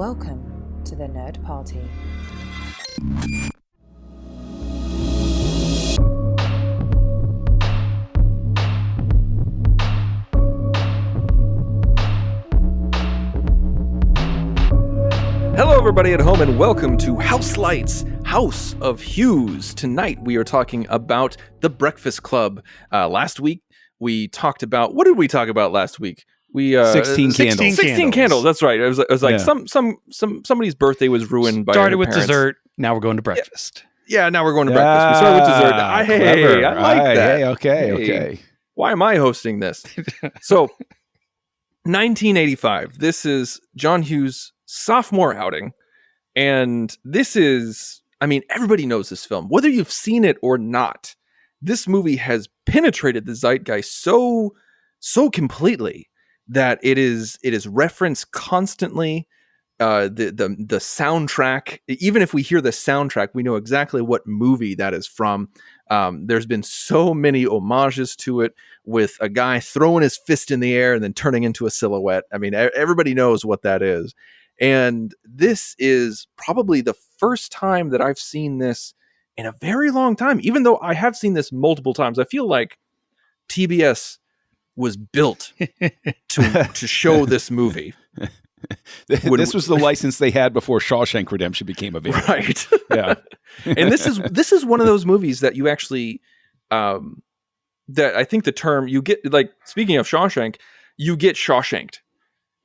Welcome to the Nerd Party. Hello everybody at home and welcome to Houselights, House of Hughes. Tonight we are talking about The Breakfast Club. Last week we talked about, what did we talk about last week? 16 candles. 16 candles, that's right. It was like somebody's birthday was ruined by started with parents. Dessert, now we're going to breakfast. Yeah, now we're going to breakfast. We started with dessert. Hey, I like that. Hey, okay. Why am I hosting this? So, 1985. This is John Hughes' sophomore outing. And this is, I mean, everybody knows this film. Whether you've seen it or not, this movie has penetrated the zeitgeist so completely that it is referenced constantly. The soundtrack, even if we hear the soundtrack, we know exactly what movie that is from. There's been so many homages to it, with a guy throwing his fist in the air and then turning into a silhouette. I mean, everybody knows what that is. And this is probably the first time that I've seen this in a very long time, even though I have seen this multiple times. I feel like TBS was built to show this movie. This was the license they had before Shawshank Redemption became available. Right. Yeah. And this is one of those movies that you actually, that I think the term you get, like, speaking of Shawshank, you get Shawshanked.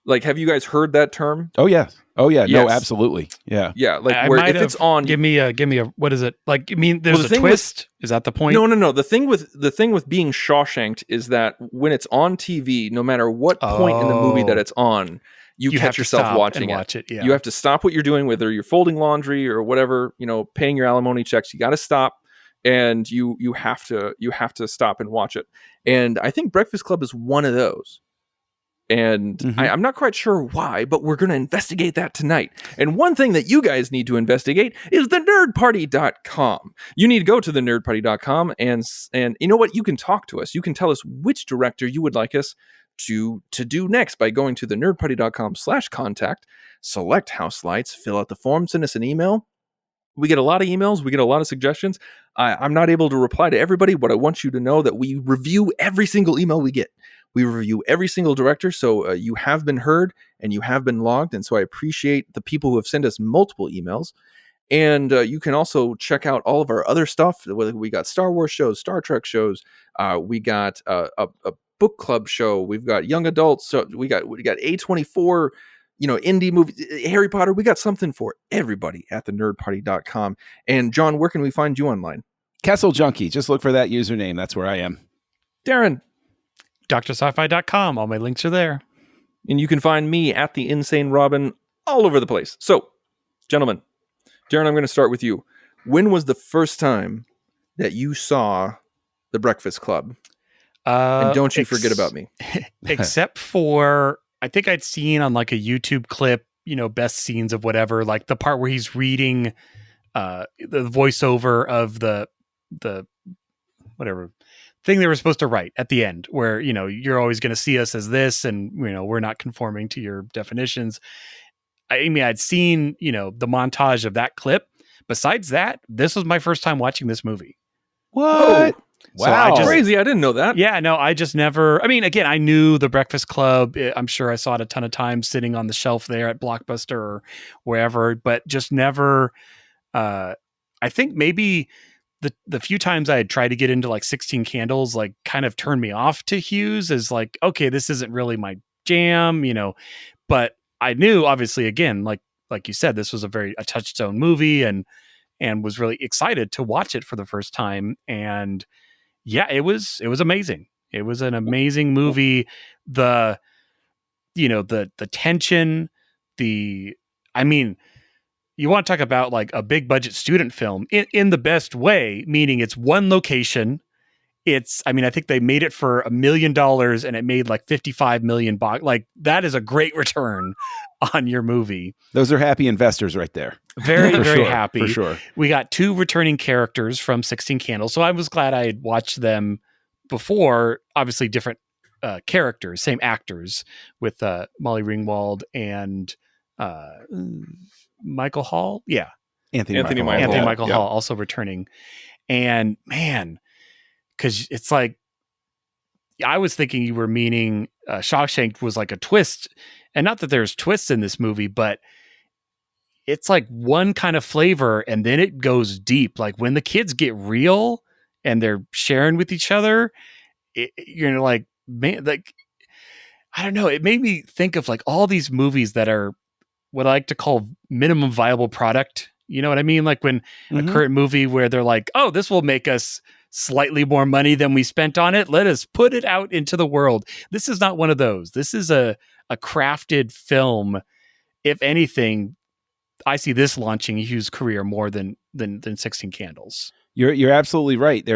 Like, have you guys heard that term? Oh yeah. Yes. No, absolutely. Yeah. Yeah. Like, where if it's on, give me a, what is it? Like, I mean, there's a twist. Is that the point? No. The thing with being Shawshanked is that when it's on TV, no matter what point in the movie that it's on, you catch yourself watching it. Yeah. You have to stop what you're doing, whether you're folding laundry or whatever, paying your alimony checks. You got to stop, and you have to stop and watch it. And I think Breakfast Club is one of those. And I'm not quite sure why, but we're going to investigate that tonight. And one thing that you guys need to investigate is thenerdparty.com. You need to go to thenerdparty.com and you know what? You can talk to us. You can tell us which director you would like us to do next by going to thenerdparty.com/contact, select Houselights, fill out the form, send us an email. We get a lot of emails. We get a lot of suggestions. I'm not able to reply to everybody, but I want you to know that we review every single email we get. We review every single director, so you have been heard and you have been logged, and so I appreciate the people who have sent us multiple emails. And you can also check out all of our other stuff. We got Star Wars shows, Star Trek shows. We got a book club show. We've got young adults. So we got A24. Indie movies, Harry Potter. We got something for everybody at thenerdparty.com. And John, where can we find you online? Castle Junkie. Just look for that username. That's where I am. Darren. DrSci-Fi.com. All my links are there. And you can find me at the Insane Robin all over the place. So, gentlemen, Darren, I'm going to start with you. When was the first time that you saw The Breakfast Club? And don't you forget about me. Except for, I think I'd seen on like a YouTube clip, best scenes of whatever, like the part where he's reading the voiceover of the whatever thing they were supposed to write at the end, where, you're always going to see us as this, and, we're not conforming to your definitions. I mean, I'd seen, the montage of that clip. Besides that, this was my first time watching this movie. What? Wow. Crazy. I didn't know that. Yeah, no, I just never, I mean, again, I knew The Breakfast Club. I'm sure I saw it a ton of times sitting on the shelf there at Blockbuster or wherever, but just never, I think maybe the few times I had tried to get into like 16 Candles, like kind of turned me off to Hughes as like, okay, this isn't really my jam, but I knew, obviously, again, like you said, this was a touchstone movie, and was really excited to watch it for the first time. And yeah, it was amazing. It was an amazing movie. The tension, you want to talk about like a big budget student film in the best way, meaning it's one location. I think they made it for $1 million and it made like 55 million bucks. Like, that is a great return on your movie. Those are happy investors right there. Very, very happy. For sure. We got 2 returning characters from 16 Candles. So I was glad I had watched them before. Obviously different characters, same actors, with Molly Ringwald and Michael Hall. Yeah. Anthony Michael Hall also returning. And man, because it's like, I was thinking you were meaning Shawshank was like a twist. And not that there's twists in this movie, but it's like one kind of flavor and then it goes deep. Like when the kids get real and they're sharing with each other, you're like, man, like, I don't know. It made me think of like all these movies that are what I like to call minimum viable product. You know what I mean? Like when a current movie where they're like, oh, this will make us slightly more money than we spent on it. Let us put it out into the world. This is not one of those. This is a crafted film. If anything, I see this launching Hughes' career more than 16 Candles. You're absolutely right.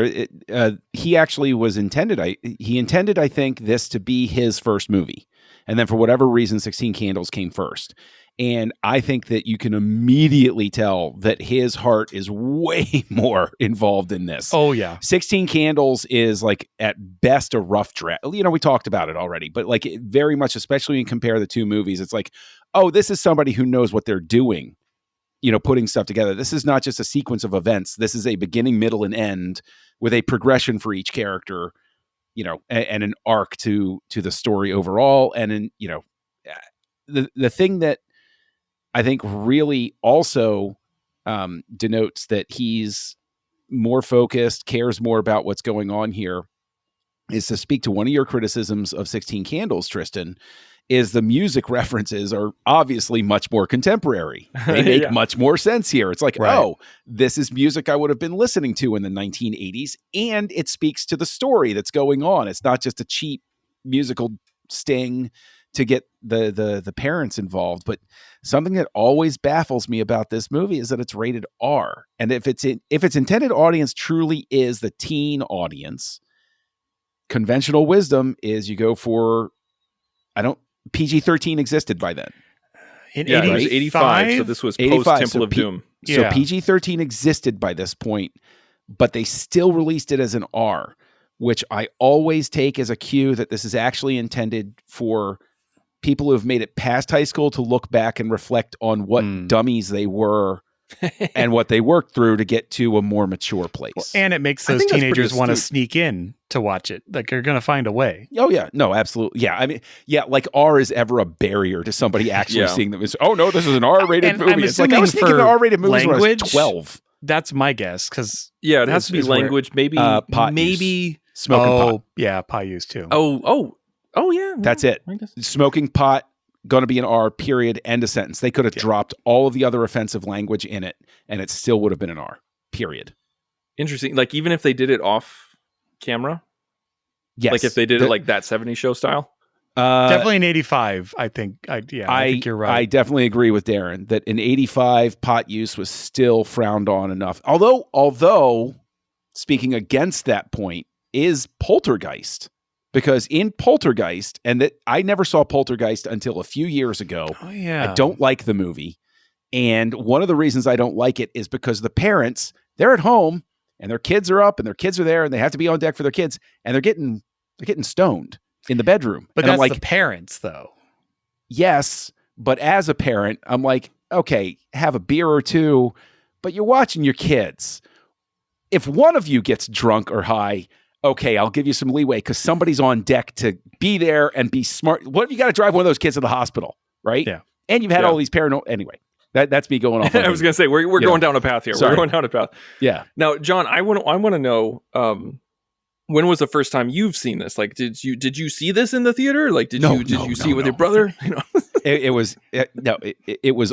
He actually was intended. He intended, I think, this to be his first movie, and then for whatever reason, 16 Candles came first. And I think that you can immediately tell that his heart is way more involved in this. Oh yeah, 16 Candles is like at best a rough draft. You know, we talked about it already, but like very much, especially when you compare the two movies, it's like, oh, this is somebody who knows what they're doing. You know, putting stuff together. This is not just a sequence of events. This is a beginning, middle, and end with a progression for each character, you know, and an arc to the story overall. And in, you know, the thing that I think really also denotes that he's more focused, cares more about what's going on here, is to speak to one of your criticisms of 16 Candles, Tristan, is the music references are obviously much more contemporary. They make much more sense here. It's like, oh, this is music I would have been listening to in the 1980s, and it speaks to the story that's going on. It's not just a cheap musical sting to get the parents involved. But something that always baffles me about this movie is that it's rated R. And if its intended audience truly is the teen audience, conventional wisdom is you go for, PG-13 existed by then. In it was 85, so this was post Temple of Doom. So PG-13 existed by this point, but they still released it as an R, which I always take as a cue that this is actually intended for people who have made it past high school to look back and reflect on what dummies they were and what they worked through to get to a more mature place. Well, and it makes those teenagers want to sneak in to watch it. Like they're going to find a way. Oh yeah, no, absolutely. Yeah. I mean, yeah, like R is ever a barrier to somebody actually seeing them. Oh no, this is an R-rated movie. It's like I was thinking R-rated movies when I was 12. That's my guess. Cause it has to be language. Maybe, pot maybe smoking pot. Yeah. Pot use too. Oh yeah. That's it. Smoking pot. Going to be an R, period, end of sentence. They could have dropped all of the other offensive language in it, and it still would have been an R, period. Interesting. Like, even if they did it off camera? Yes. Like, if they did it like that 70s show style? Definitely in 85, I think. I think you're right. I definitely agree with Darren that in 85, pot use was still frowned on enough. Although, speaking against that point, is Poltergeist. Because in Poltergeist, and that I never saw Poltergeist until a few years ago. Oh, yeah. I don't like the movie. And one of the reasons I don't like it is because the parents, they're at home and their kids are up and their kids are there and they have to be on deck for their kids. And they're getting stoned in the bedroom. But and that's I'm like, the parents though. Yes. But as a parent, I'm like, okay, have a beer or two, but you're watching your kids. If one of you gets drunk or high, okay, I'll give you some leeway because somebody's on deck to be there and be smart. What if you got to drive one of those kids to the hospital, right? Yeah. And you've had all these paranormal. Anyway, that's me going off. I was going to say, we're going down a path here. Sorry. We're going down a path. Yeah. Now, John, I want to know, when was the first time you've seen this? Like, did you see this in the theater? Like, did you see it with your brother? You know? It was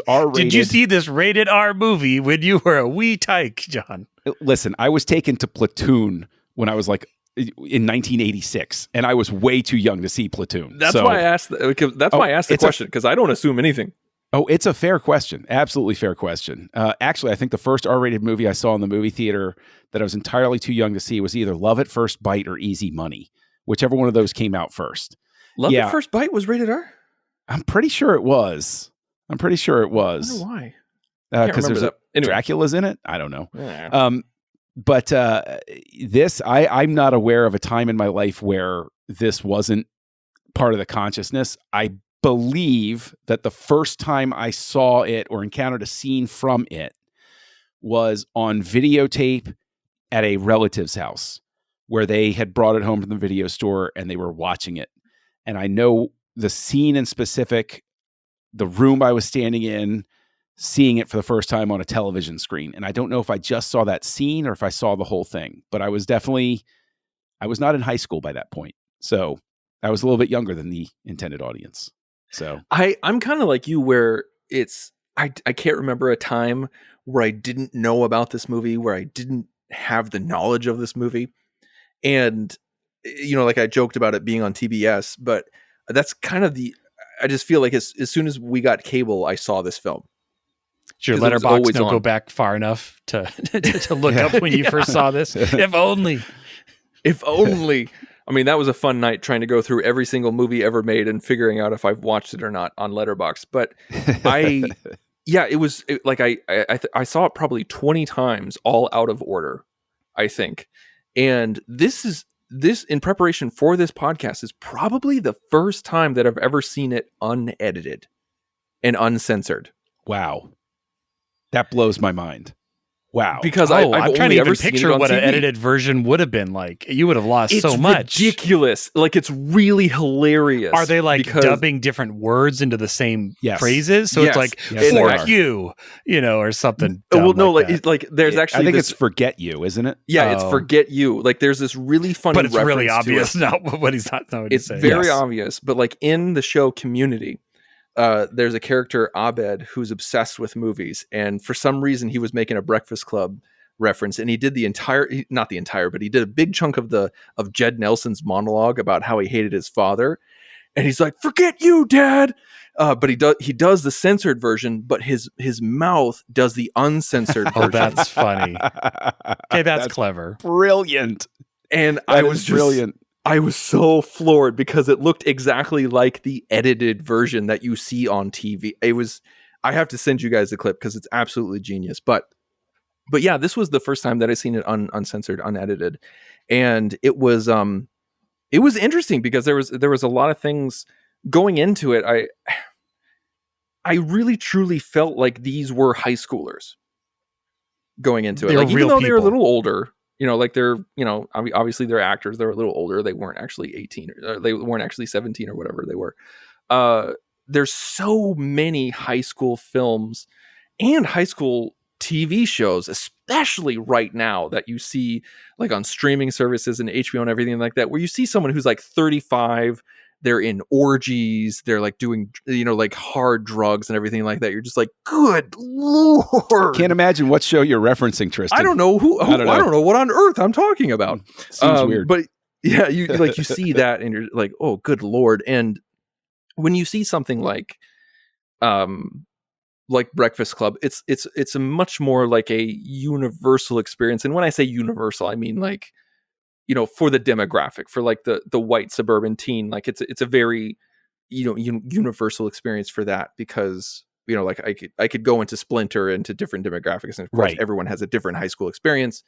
R-rated. Did you see this rated R movie when you were a wee tyke, John? Listen, I was taken to Platoon when I was like in 1986, and I was way too young to see Platoon. That's why I asked. That's why I asked the question, because I don't assume anything. Oh, it's a fair question. Absolutely fair question. Actually, I think the first R-rated movie I saw in the movie theater that I was entirely too young to see was either Love at First Bite or Easy Money, whichever one of those came out first. Love at First Bite was rated R? I'm pretty sure it was. I wonder why. Because there's Dracula's in it. I don't know. Yeah. But this, I'm not aware of a time in my life where this wasn't part of the consciousness. I believe that the first time I saw it or encountered a scene from it was on videotape at a relative's house where they had brought it home from the video store and they were watching it. And I know the scene in specific, the room I was standing in, seeing it for the first time on a television screen. And I don't know if I just saw that scene or if I saw the whole thing, but I was not in high school by that point. So I was a little bit younger than the intended audience. So I'm kind of like you where I can't remember a time where I didn't know about this movie, where I didn't have the knowledge of this movie. And, like I joked about it being on TBS, but that's kind of I just feel like as soon as we got cable, I saw this film. Your letterbox don't go back far enough to look up when you first saw this. If only. I mean, that was a fun night trying to go through every single movie ever made and figuring out if I've watched it or not on Letterboxd. But I saw it probably 20 times, all out of order, I think. And this in preparation for this podcast is probably the first time that I've ever seen it unedited and uncensored. Wow. That blows my mind. Wow. Because I'm trying to even picture what an edited version would have been like. You would have lost so much. It's ridiculous. Like, it's really hilarious. Are they dubbing different words into the same phrases? So it's like, fuck you, or something. Well, no, there's actually. I think it's forget you, isn't it? Yeah, it's forget you. Like, there's this really funny but it's reference really obvious to now what he's not knowing to say. It's very obvious. But like in the show Community, there's a character, Abed, who's obsessed with movies. And for some reason, he was making a Breakfast Club reference. And he did not the entire, but he did a big chunk of Jed Nelson's monologue about how he hated his father. And he's like, forget you, Dad. But he does the censored version, but his mouth does the uncensored version. Oh, that's funny. Okay, that's clever. Brilliant. And I was brilliant. I was so floored because it looked exactly like the edited version that you see on TV. I have to send you guys the clip because it's absolutely genius. But yeah, this was the first time that I seen it uncensored, unedited. And it was interesting because there was a lot of things going into it. I really truly felt like these were high schoolers going into it. Like, even though they're a little older, they're, obviously they're actors. They're a little older. They weren't actually 18 or they weren't actually 17 or whatever they were. There's so many high school films and high school TV shows, especially right now, that you see like on streaming services and HBO and everything like that, where you see someone who's like 35, they're in orgies, they're like doing, like hard drugs and everything like that. You're just like, good Lord. Can't imagine what show you're referencing, Tristan. I don't know I don't know what on earth I'm talking about. Seems weird. But yeah, you see that and you're like, oh, good Lord. And when you see something like Breakfast Club, it's a much more like a universal experience. And when I say universal, I mean like, for the demographic, for like the white suburban teen, like it's a very, universal experience for that, because, like I could go into Splinter, into different demographics, and of course everyone has a different high school experience.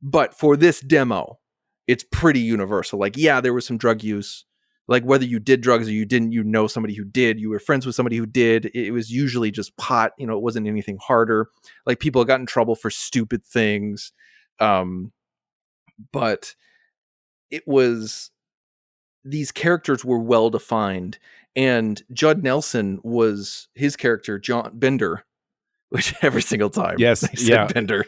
But for this demo, it's pretty universal. Like, yeah, there was some drug use, like whether you did drugs or you didn't, somebody who did, you were friends with somebody who did, it was usually just pot, it wasn't anything harder. Like, people got in trouble for stupid things. But these characters were well defined, and Judd Nelson was his character, John Bender, which every single time they said Bender.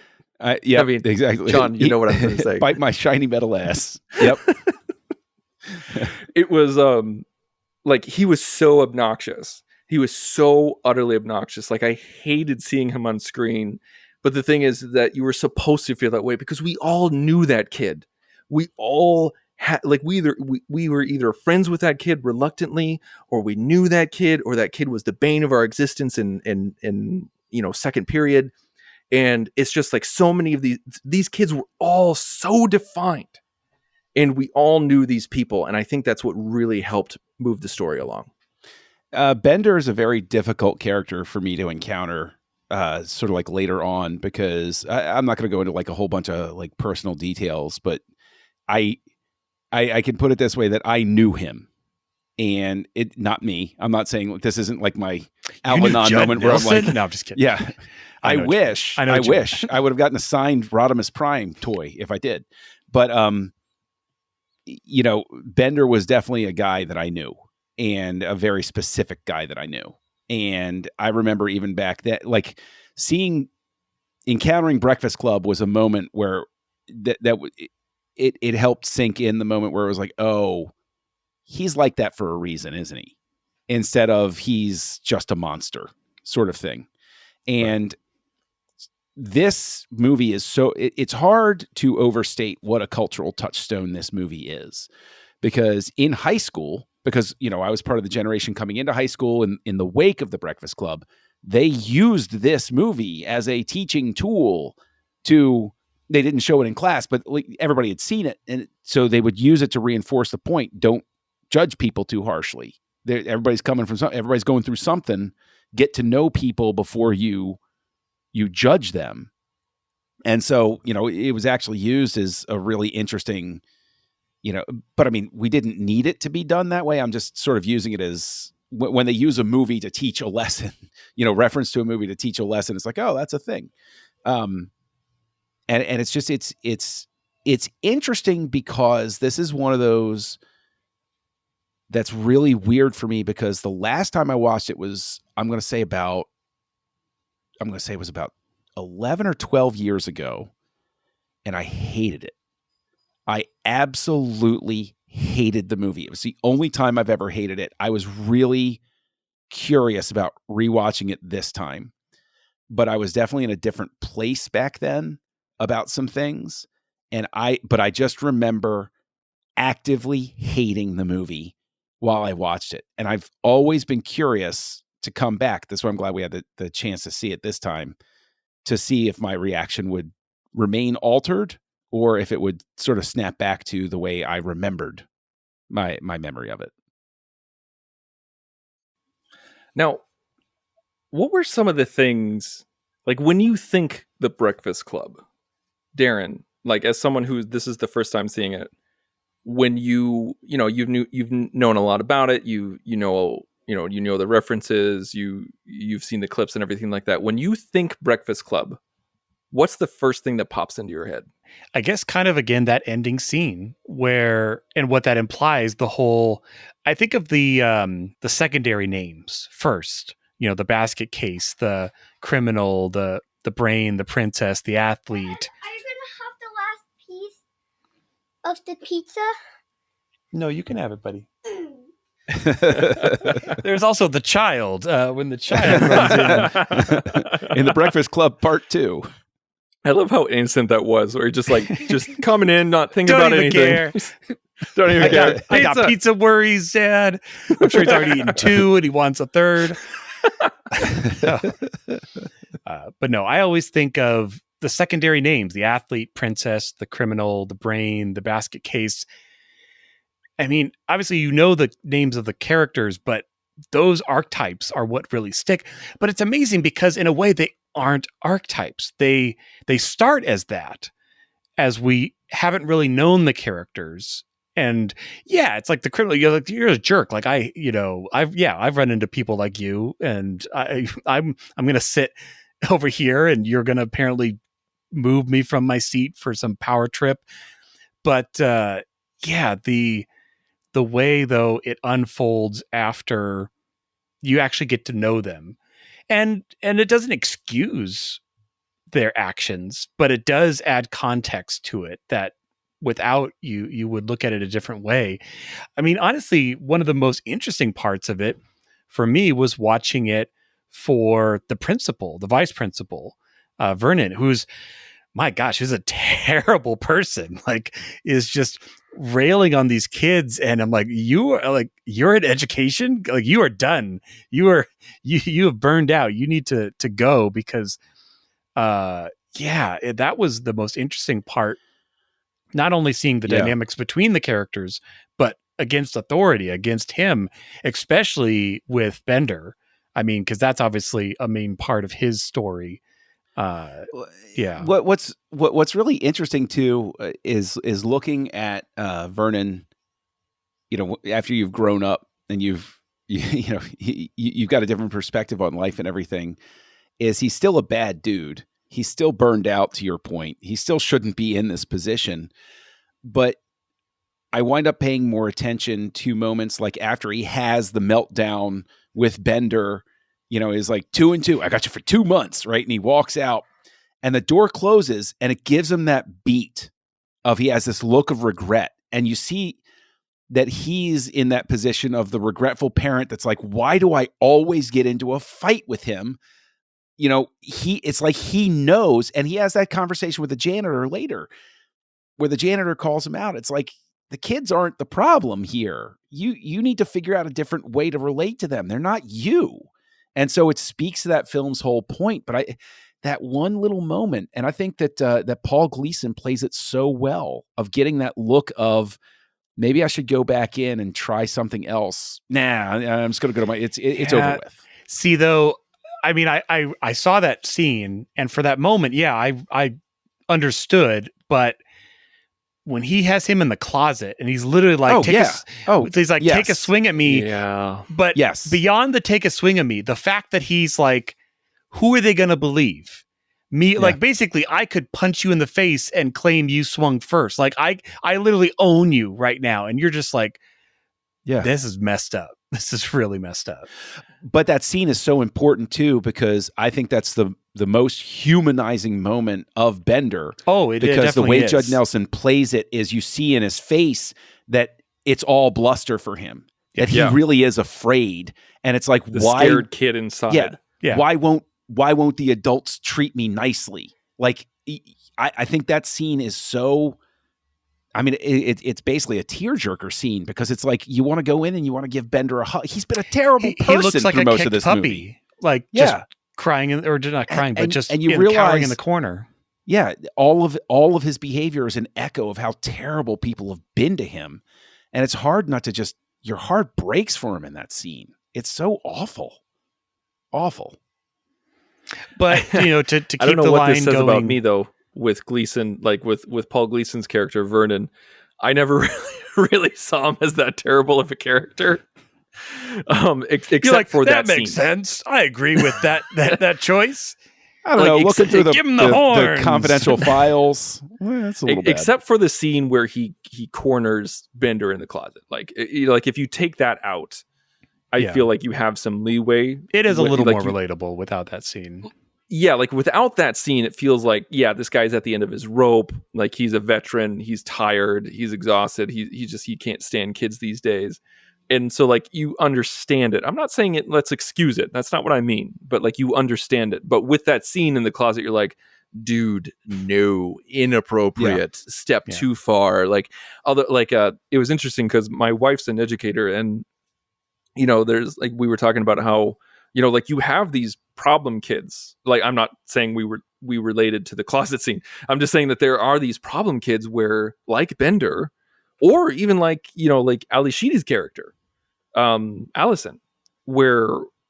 Yeah, I mean, exactly. John, you know what I'm going to say. Bite my shiny metal ass. Yep. It was like, he was so obnoxious. He was so utterly obnoxious. Like, I hated seeing him on screen. But the thing is that you were supposed to feel that way because we all knew that kid. We all had, like, we were either friends with that kid reluctantly, or we knew that kid, or that kid was the bane of our existence in second period. And it's just like, so many of these kids were all so defined, and we all knew these people. And I think that's what really helped move the story along. Bender is a very difficult character for me to encounter, sort of like later on, because I'm not going to go into like a whole bunch of like personal details, but I can put it this way, that I knew him. and it not me. I'm not saying this isn't like my You Al-Anon knew Judd moment where I'm Nelson? like, No, I'm just kidding. yeah, I know wish I know I what you mean. wish I would have gotten a signed Rodimus Prime toy if I did. But you know, Bender was definitely a guy that I knew, and a very specific guy that I knew. And I remember even back that, like, encountering Breakfast Club was a moment where it helped sink in, the moment where it was like, oh, he's like that for a reason, isn't he? Instead of he's just a monster sort of thing. And this movie is it's hard to overstate what a cultural touchstone this movie is, because in high school, because, you know, I was part of the generation coming into high school, and in the wake of the Breakfast Club, they used this movie as a teaching tool they didn't show it in class, but everybody had seen it. And so they would use it to reinforce the point. Don't judge people too harshly. Everybody's going through something. Get to know people before you judge them. And so, you know, it was actually used as a really interesting, you know, but I mean, we didn't need it to be done that way. I'm just sort of using it as when they use a movie to teach a lesson, you know, reference to a movie to teach a lesson. It's like, oh, that's a thing. And it's just, it's interesting, because this is one of those that's really weird for me, because the last time I watched it was, I'm going to say it was about 11 or 12 years ago, and I hated it. I absolutely hated the movie. It was the only time I've ever hated it. I was really curious about rewatching it this time, but I was definitely in a different place back then about some things. But I just remember actively hating the movie while I watched it. And I've always been curious to come back. That's why I'm glad we had the chance to see it this time, to see if my reaction would remain altered, or if it would sort of snap back to the way I remembered my memory of it. Now, what were some of the things, like, when you think The Breakfast Club, Darren, like, as someone who this is the first time seeing it, when you've known a lot about it, you know the references, you've seen the clips and everything like that. When you think Breakfast Club, what's the first thing that pops into your head? I guess kind of, again, that ending scene where, and what that implies, I think of the secondary names first, you know, the basket case, the criminal, the brain, the princess, the athlete. Are you going to have the last piece of the pizza? No, you can have it, buddy. There's also the child, when the child runs in The Breakfast Club Part 2. I love how innocent that was, where just coming in, not thinking about anything. Care. Don't even care. I got pizza worries, Dad. I'm sure he's already eaten 2 and he wants a 3rd. But no, I always think of the secondary names: the athlete, princess, the criminal, the brain, the basket case. I mean, obviously, you know the names of the characters, but those archetypes are what really stick. But it's amazing, because in a way they aren't archetypes. They start as that, as we haven't really known the characters. And yeah, it's like the criminal, you're a jerk. Like I've run into people like you, and I'm going to sit over here, and you're going to apparently move me from my seat for some power trip. But the way, though, it unfolds after you actually get to know them, and it doesn't excuse their actions, but it does add context to it that without you would look at it a different way. I mean, honestly, one of the most interesting parts of it for me was watching it for the vice principal, Vernon, who's, my gosh, is a terrible person, like, is just railing on these kids. And I'm like, you're in education, like, you are done. You have burned out. You need to go, because that was the most interesting part. Not only seeing the dynamics between the characters, but against authority, against him, especially with Bender. I mean, because that's obviously a main part of his story. What's really interesting too is looking at Vernon, you know, after you've grown up and you've got a different perspective on life and everything, is he's still a bad dude. He's still burned out, to your point. He still shouldn't be in this position. But I wind up paying more attention to moments like after he has the meltdown with Bender, is like 2 and 2. I got you for 2 months, right? And he walks out and the door closes and it gives him that beat of he has this look of regret. And you see that he's in that position of the regretful parent that's like, why do I always get into a fight with him? It's like he knows, and he has that conversation with the janitor later where the janitor calls him out. It's like, the kids aren't the problem here. You need to figure out a different way to relate to them. They're not you. And so it speaks to that film's whole point. But that one little moment, and I think that Paul Gleason plays it so well of getting that look of, maybe I should go back in and try something else. Nah, I'm just going to go to it's over with. See, though, I mean, I saw that scene, and for that moment, I understood, but when he has him in the closet and he's literally like, take a swing at me. Yeah. But beyond the take a swing at me, the fact that he's like, who are they going to believe? Me? Yeah. Like, basically, I could punch you in the face and claim you swung first. Like, I literally own you right now. And you're just like, this is messed up. This is really messed up. But that scene is so important too, because I think that's the most humanizing moment of Bender. Oh, because the way Judd Nelson plays it is you see in his face that it's all bluster for him, that he really is afraid. And it's like, the scared kid inside. Yeah. Why won't the adults treat me nicely? Like, I think that scene is so, I mean, it's basically a tearjerker scene, because it's like, you want to go in and you want to give Bender a hug. He's been a terrible person he looks like through a most of this puppy. Movie. Like, just crying, or not crying, but just and you realize, cowering in the corner. Yeah, all of his behavior is an echo of how terrible people have been to him. And it's hard not to just, your heart breaks for him in that scene. It's so awful. Awful. But, to keep I don't know the what line this says going, about me, though, with Gleason, like with Paul Gleason's character, Vernon. I never really saw him as that terrible of a character. Except for that makes scene. sense. I agree with that choice. I don't know. Looking through give him the horns. The confidential files, that's a little bad. Except for the scene where he corners Bender in the closet. Like, if you take that out, I feel like you have some leeway. It is a little more relatable without that scene. Yeah, like without that scene, it feels like, this guy's at the end of his rope. Like, he's a veteran. He's tired. He's exhausted. He can't stand kids these days. And so, like, you understand it. I'm not saying let's excuse it. That's not what I mean. But, like, you understand it. But with that scene in the closet, you're like, dude, no, inappropriate, step too far. Like, it was interesting because my wife's an educator, and, there's, like, we were talking about how, like, you have these problem kids. Like, I'm not saying we related to the closet scene. I'm just saying that there are these problem kids where, like Bender, or even like Ali Sheedy's character, Allison, where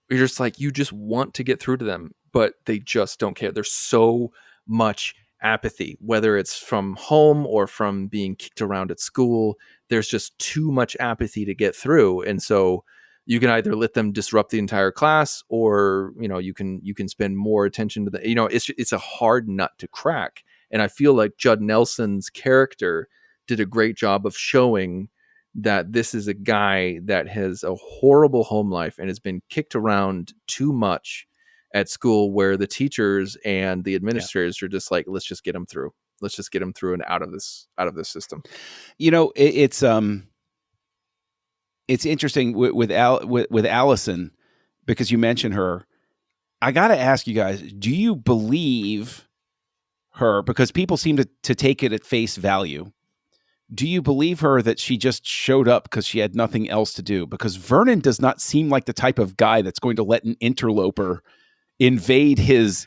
you're just like, you just want to get through to them, but they just don't care. There's so much apathy, whether it's from home or from being kicked around at school. There's just too much apathy to get through. And so you can either let them disrupt the entire class, or, you can spend more attention to the, it's a hard nut to crack. And I feel like Judd Nelson's character did a great job of showing that this is a guy that has a horrible home life and has been kicked around too much at school, where the teachers and the administrators are just like, let's just get him through. Let's just get him through and out of this system. It's interesting with Allison, because you mentioned her. I got to ask you guys, do you believe her? Because people seem to take it at face value. Do you believe her that she just showed up because she had nothing else to do? Because Vernon does not seem like the type of guy that's going to let an interloper invade his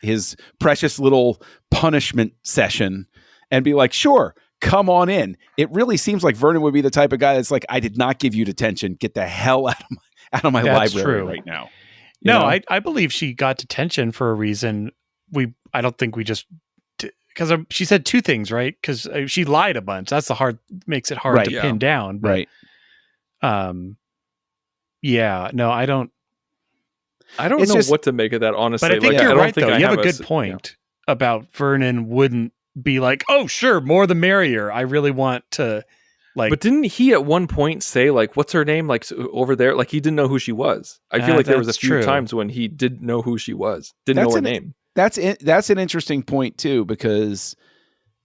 precious little punishment session and be like, sure, come on in. It really seems like Vernon would be the type of guy that's like, I did not give you detention. Get the hell out of my library right now. I believe she got detention for a reason. I don't think we just, because she said two things, right? Because she lied a bunch. That's makes it hard to pin down. But, right. Yeah, no, I don't. I don't It's know just- what to make of that, honestly. But I think Like, you're don't right, think though. I You have a good s- point about Vernon wouldn't be like, oh, sure, more the merrier. I really want to, like, But didn't he at one point say, like, what's her name? Like, over there? Like, he didn't know who she was. I feel like there was a that's few true. times when he didn't know who she was. Didn't know her name. That's an interesting point too, because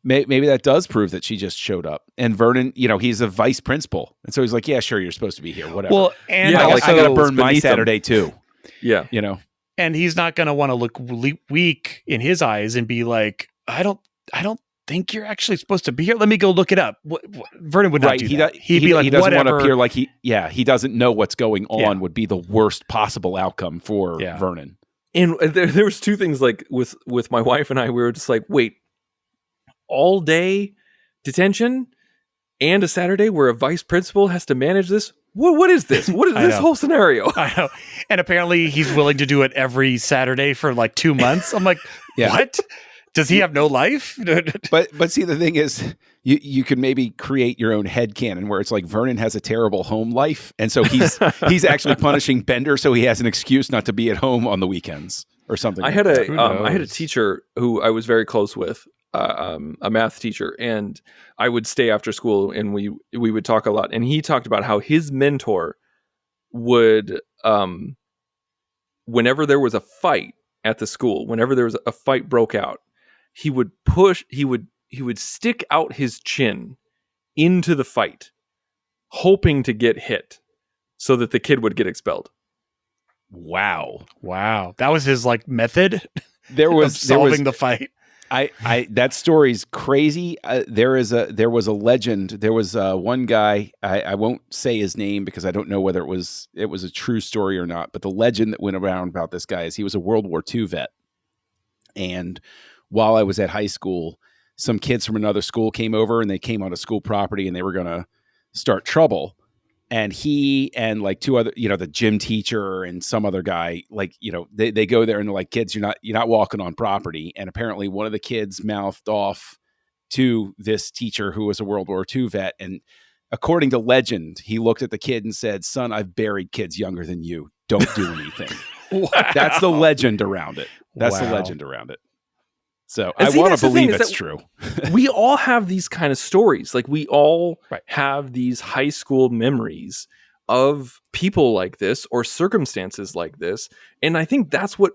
maybe that does prove that she just showed up. And Vernon, he's a vice principal, and so he's like, "Yeah, sure, you're supposed to be here. Whatever." well, and Yeah, I like, got to so burn my beneath him. Saturday too. Yeah. and he's not going to want to look weak in his eyes and be like, I don't think you're actually supposed to be here. Let me go look it up. Vernon would not do that. He'd be like, he doesn't want whatever. to appear like he doesn't know what's going on. Yeah. Would be the worst possible outcome for Yeah. Vernon. And there was two things, like, with my wife and I, we were just like, wait, all day detention and a Saturday where a vice principal has to manage this? What is this? What is I this know. whole scenario? I know. And apparently he's willing to do it every Saturday for like 2 months. I'm like, Yeah. what? Does he have no life? But see, the thing is, you could maybe create your own headcanon where it's like Vernon has a terrible home life, and so he's actually punishing Bender so he has an excuse not to be at home on the weekends or something. I like had that. I had a teacher who I was very close with, a math teacher, and I would stay after school and we would talk a lot. And he talked about how his mentor would, whenever there was a fight at the school, whenever there was a fight broke out, he would stick out his chin into the fight, hoping to get hit so that the kid would get expelled. Wow. Wow. That was his like method There of was solving the fight. I that story's crazy. There was a legend. There was one guy. I won't say his name because I don't know whether it was a true story or not. But the legend that went around about this guy is he was a World War II vet. And while I was at high school, some kids from another school came over and they came on a school property and they were going to start trouble. And he and like two other, the gym teacher and some other guy, like, they go there and they're like, kids, you're not walking on property. And apparently one of the kids mouthed off to this teacher who was a World War II vet. And according to legend, he looked at the kid and said, son, I've buried kids younger than you. Don't do anything. Wow. That's the legend around it. That's the Wow. legend around it. So And I see, want that's to the thing, believe is it's that true. We all have these kind of stories. Like, we all Right. have these high school memories of people like this or circumstances like this. And I think that's what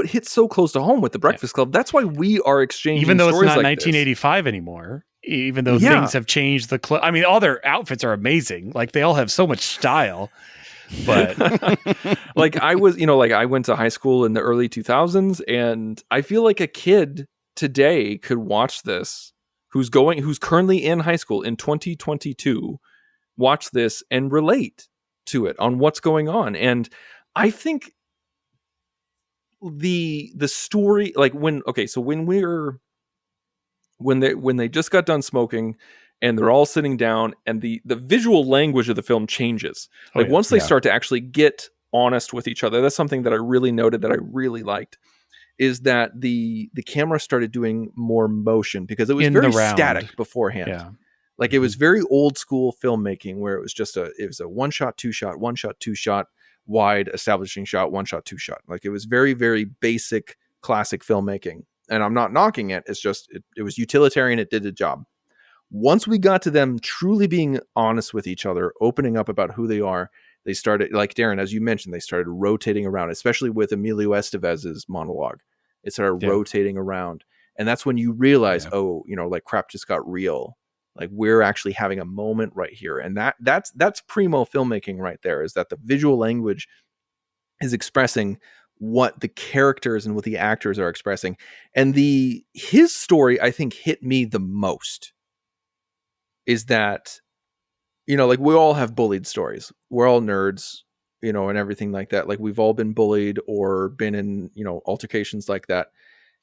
hits so close to home with the Breakfast Club. That's why we are exchanging Even though it's stories not like this. 1985 anymore, even though Yeah. things have changed I mean, all their outfits are amazing. Like they all have so much style. But Like, I went to high school in the early 2000s, and I feel like a kid today could watch this who's currently in high school in 2022, watch this and relate to it on what's going on. And I think the story, like, when they just got done smoking and they're all sitting down and the visual language of the film changes. Like, once they start to actually get honest with each other, that's something that I really noted that I really liked, is that the camera started doing more motion because it was In the very round. static beforehand. yeah. Like, it was very old school filmmaking where it was just a one shot, two shot, one shot, two shot, wide establishing shot, one shot, two shot. Like, it was very, very basic classic filmmaking. And I'm not knocking it. It's just, it was utilitarian. It did the job. Once we got to them truly being honest with each other, opening up about who they are, they started, like Darren, as you mentioned, they started rotating around, especially with Emilio Estevez's monologue. It started rotating around. And that's when you realize, like, crap just got real. Like, we're actually having a moment right here. And that's primo filmmaking right there, is that the visual language is expressing what the characters and what the actors are expressing. And his story, I think, hit me the most, is that, like, we all have bullied stories. We're all nerds, and everything like that. Like, we've all been bullied or been in, altercations like that.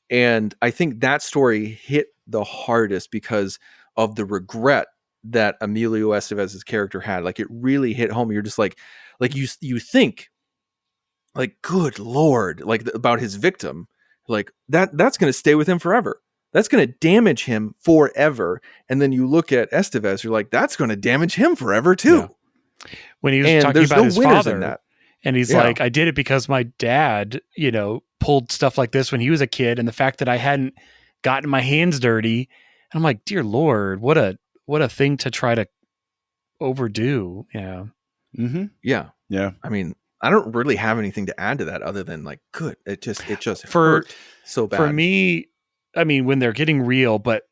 And I think that story hit the hardest because of the regret that Emilio Estevez's character had. Like, it really hit home. You're just like you think, like, good Lord, like, about his victim, like that's going to stay with him forever. That's going to damage him forever. And then you look at Estevez, you're like, that's going to damage him forever too. When he was And talking there's about no his winners father, in that. and he's Yeah. like, I did it because my dad, pulled stuff like this when he was a kid, and the fact that I hadn't gotten my hands dirty, and I'm like, dear Lord, what a thing to try to overdo. Yeah. Mm-hmm. Yeah. Yeah. I mean, I don't really have anything to add to that other than like, good. It just For- hurt so bad. For me, I mean, when they're getting real, but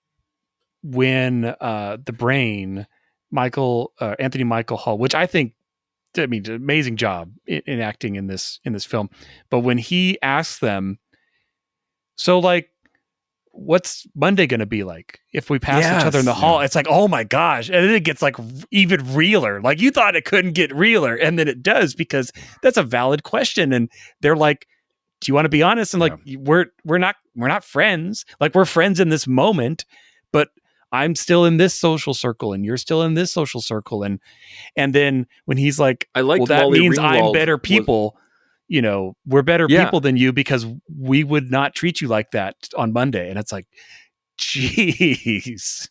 when the brain, Anthony Michael Hall, which I think, amazing job in acting in this film. But when he asks them, so like, what's Monday going to be like if we pass each other in the Yes. hall? It's like, oh my gosh. And then it gets like even realer. Like you thought it couldn't get realer. And then it does, because that's a valid question. And they're like, do you want to be honest? And like, we're not friends. Like we're friends in this moment, but I'm still in this social circle and you're still in this social circle. And then when he's like, I liked well, that Molly means I'm Ringwald better people. We're better Yeah. people than you because we would not treat you like that on Monday. And it's like, jeez.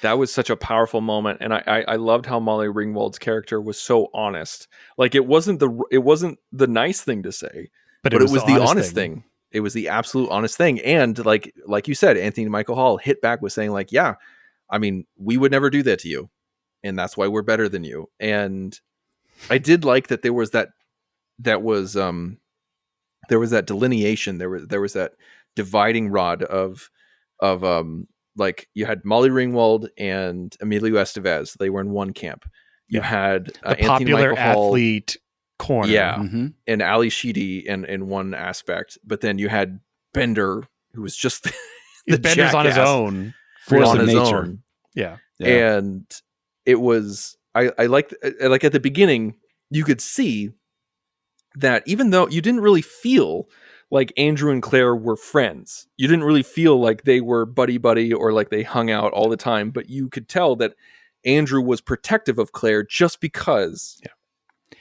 That was such a powerful moment, and I loved how Molly Ringwald's character was so honest. Like it wasn't the nice thing to say, but it was the honest thing. It was the absolute honest thing. And like you said, Anthony Michael Hall hit back with saying like, yeah, I mean, we would never do that to you, and that's why we're better than you. And I did like that there was that delineation. There was that dividing rod of like you had Molly Ringwald and Emilio Estevez. They were in one camp. You had The Anthony popular Michael Hall, athlete corner. yeah, Mm-hmm. and Ali Sheedy in one aspect, but then you had Bender, who was just the Bender's on his jackass, own. Force on of his nature. own. Yeah. And it was I liked, like at the beginning you could see that even though you didn't really feel like Andrew and Claire were friends, you didn't really feel like they were buddy or like they hung out all the time, but you could tell that Andrew was protective of Claire just because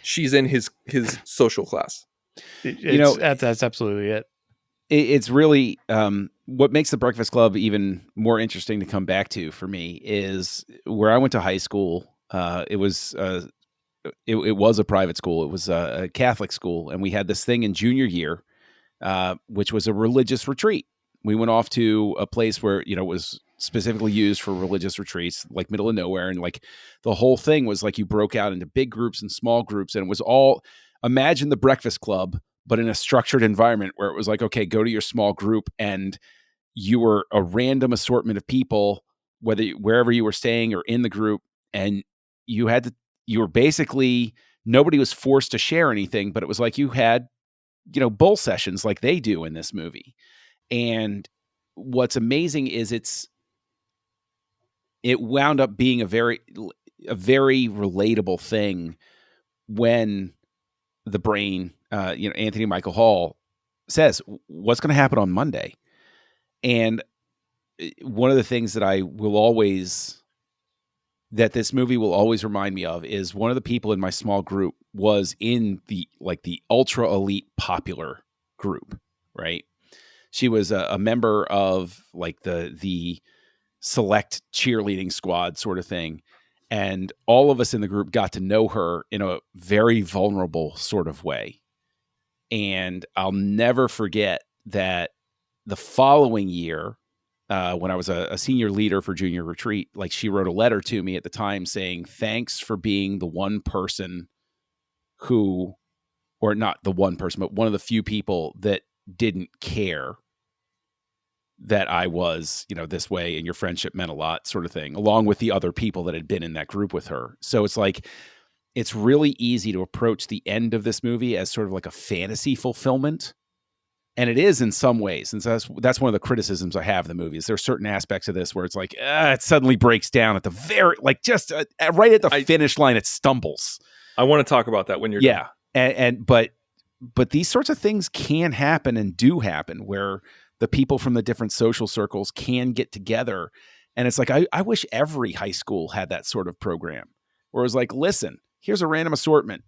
she's in his social class. That's absolutely it. It's really what makes the Breakfast Club even more interesting to come back to for me is where I went to high school. It was a private school. It was a Catholic school, and we had this thing in junior year, which was a religious retreat. We went off to a place where it was specifically used for religious retreats, like middle of nowhere, and like the whole thing was like you broke out into big groups and small groups, and it was all, imagine the Breakfast Club, but in a structured environment where it was like, okay, go to your small group, and you were a random assortment of people, wherever you were staying or in the group, and you were basically, nobody was forced to share anything, but it was like you had, bull sessions like they do in this movie. And what's amazing is it wound up being a very relatable thing when the brain, Anthony Michael Hall says, what's going to happen on Monday? And one of the things that this movie will always remind me of is one of the people in my small group was in the ultra elite popular group, right? She was a member of like the select cheerleading squad sort of thing. And all of us in the group got to know her in a very vulnerable sort of way. And I'll never forget that the following year, when I was a senior leader for junior retreat, like she wrote a letter to me at the time saying, thanks for being the one person who, or not the one person, but one of the few people that didn't care that I was, this way, and your friendship meant a lot, sort of thing, along with the other people that had been in that group with her. So it's like, it's really easy to approach the end of this movie as sort of like a fantasy fulfillment. And it is in some ways. And so that's one of the criticisms I have of the movie is there are certain aspects of this where it's like, it suddenly breaks down at the very, like just right at the finish line, it stumbles. I want to talk about that when you're done. But these sorts of things can happen and do happen where the people from the different social circles can get together. And it's like, I wish every high school had that sort of program where it was like, listen, here's a random assortment.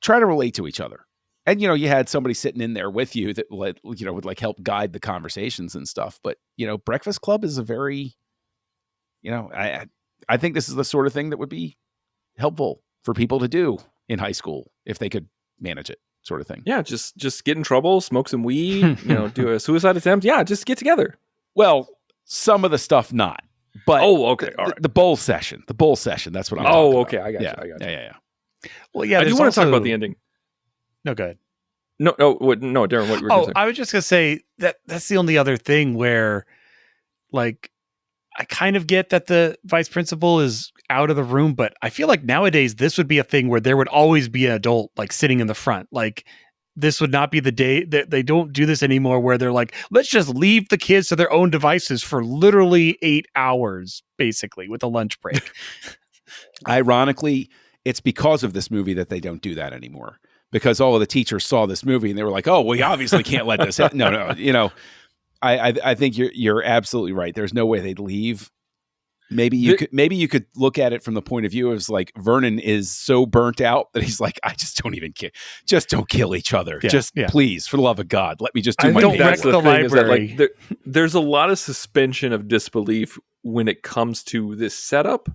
Try to relate to each other. And, you had somebody sitting in there with you that would like help guide the conversations and stuff. But, Breakfast Club is a very, I think this is the sort of thing that would be helpful for people to do in high school if they could manage it, sort of thing. Yeah, just get in trouble, smoke some weed, do a suicide attempt. Yeah, just get together. Well, some of the stuff not. But okay, all right. The bowl session. That's what I'm talking Oh, about. okay, I got you. Yeah. Well, yeah, I do want to talk about the ending. No, go ahead. No, Darren, what you were going to say? I was just going to say that's the only other thing where, like, I kind of get that the vice principal is out of the room, but I feel like nowadays this would be a thing where there would always be an adult like sitting in the front. Like, this would not be the day that they don't do this anymore, where they're like, let's just leave the kids to their own devices for literally 8 hours, basically, with a lunch break. Ironically, it's because of this movie that they don't do that anymore. Because all of the teachers saw this movie and they were like, "Oh, we obviously can't let this happen." No. I think you're absolutely right. There's no way they'd leave. Maybe you could look at it from the point of view of like Vernon is so burnt out that he's like, I just don't even care. Just don't kill each other. Please, for the love of God, let me just do my don't thing. wreck the library. That, like, there's a lot of suspension of disbelief when it comes to this setup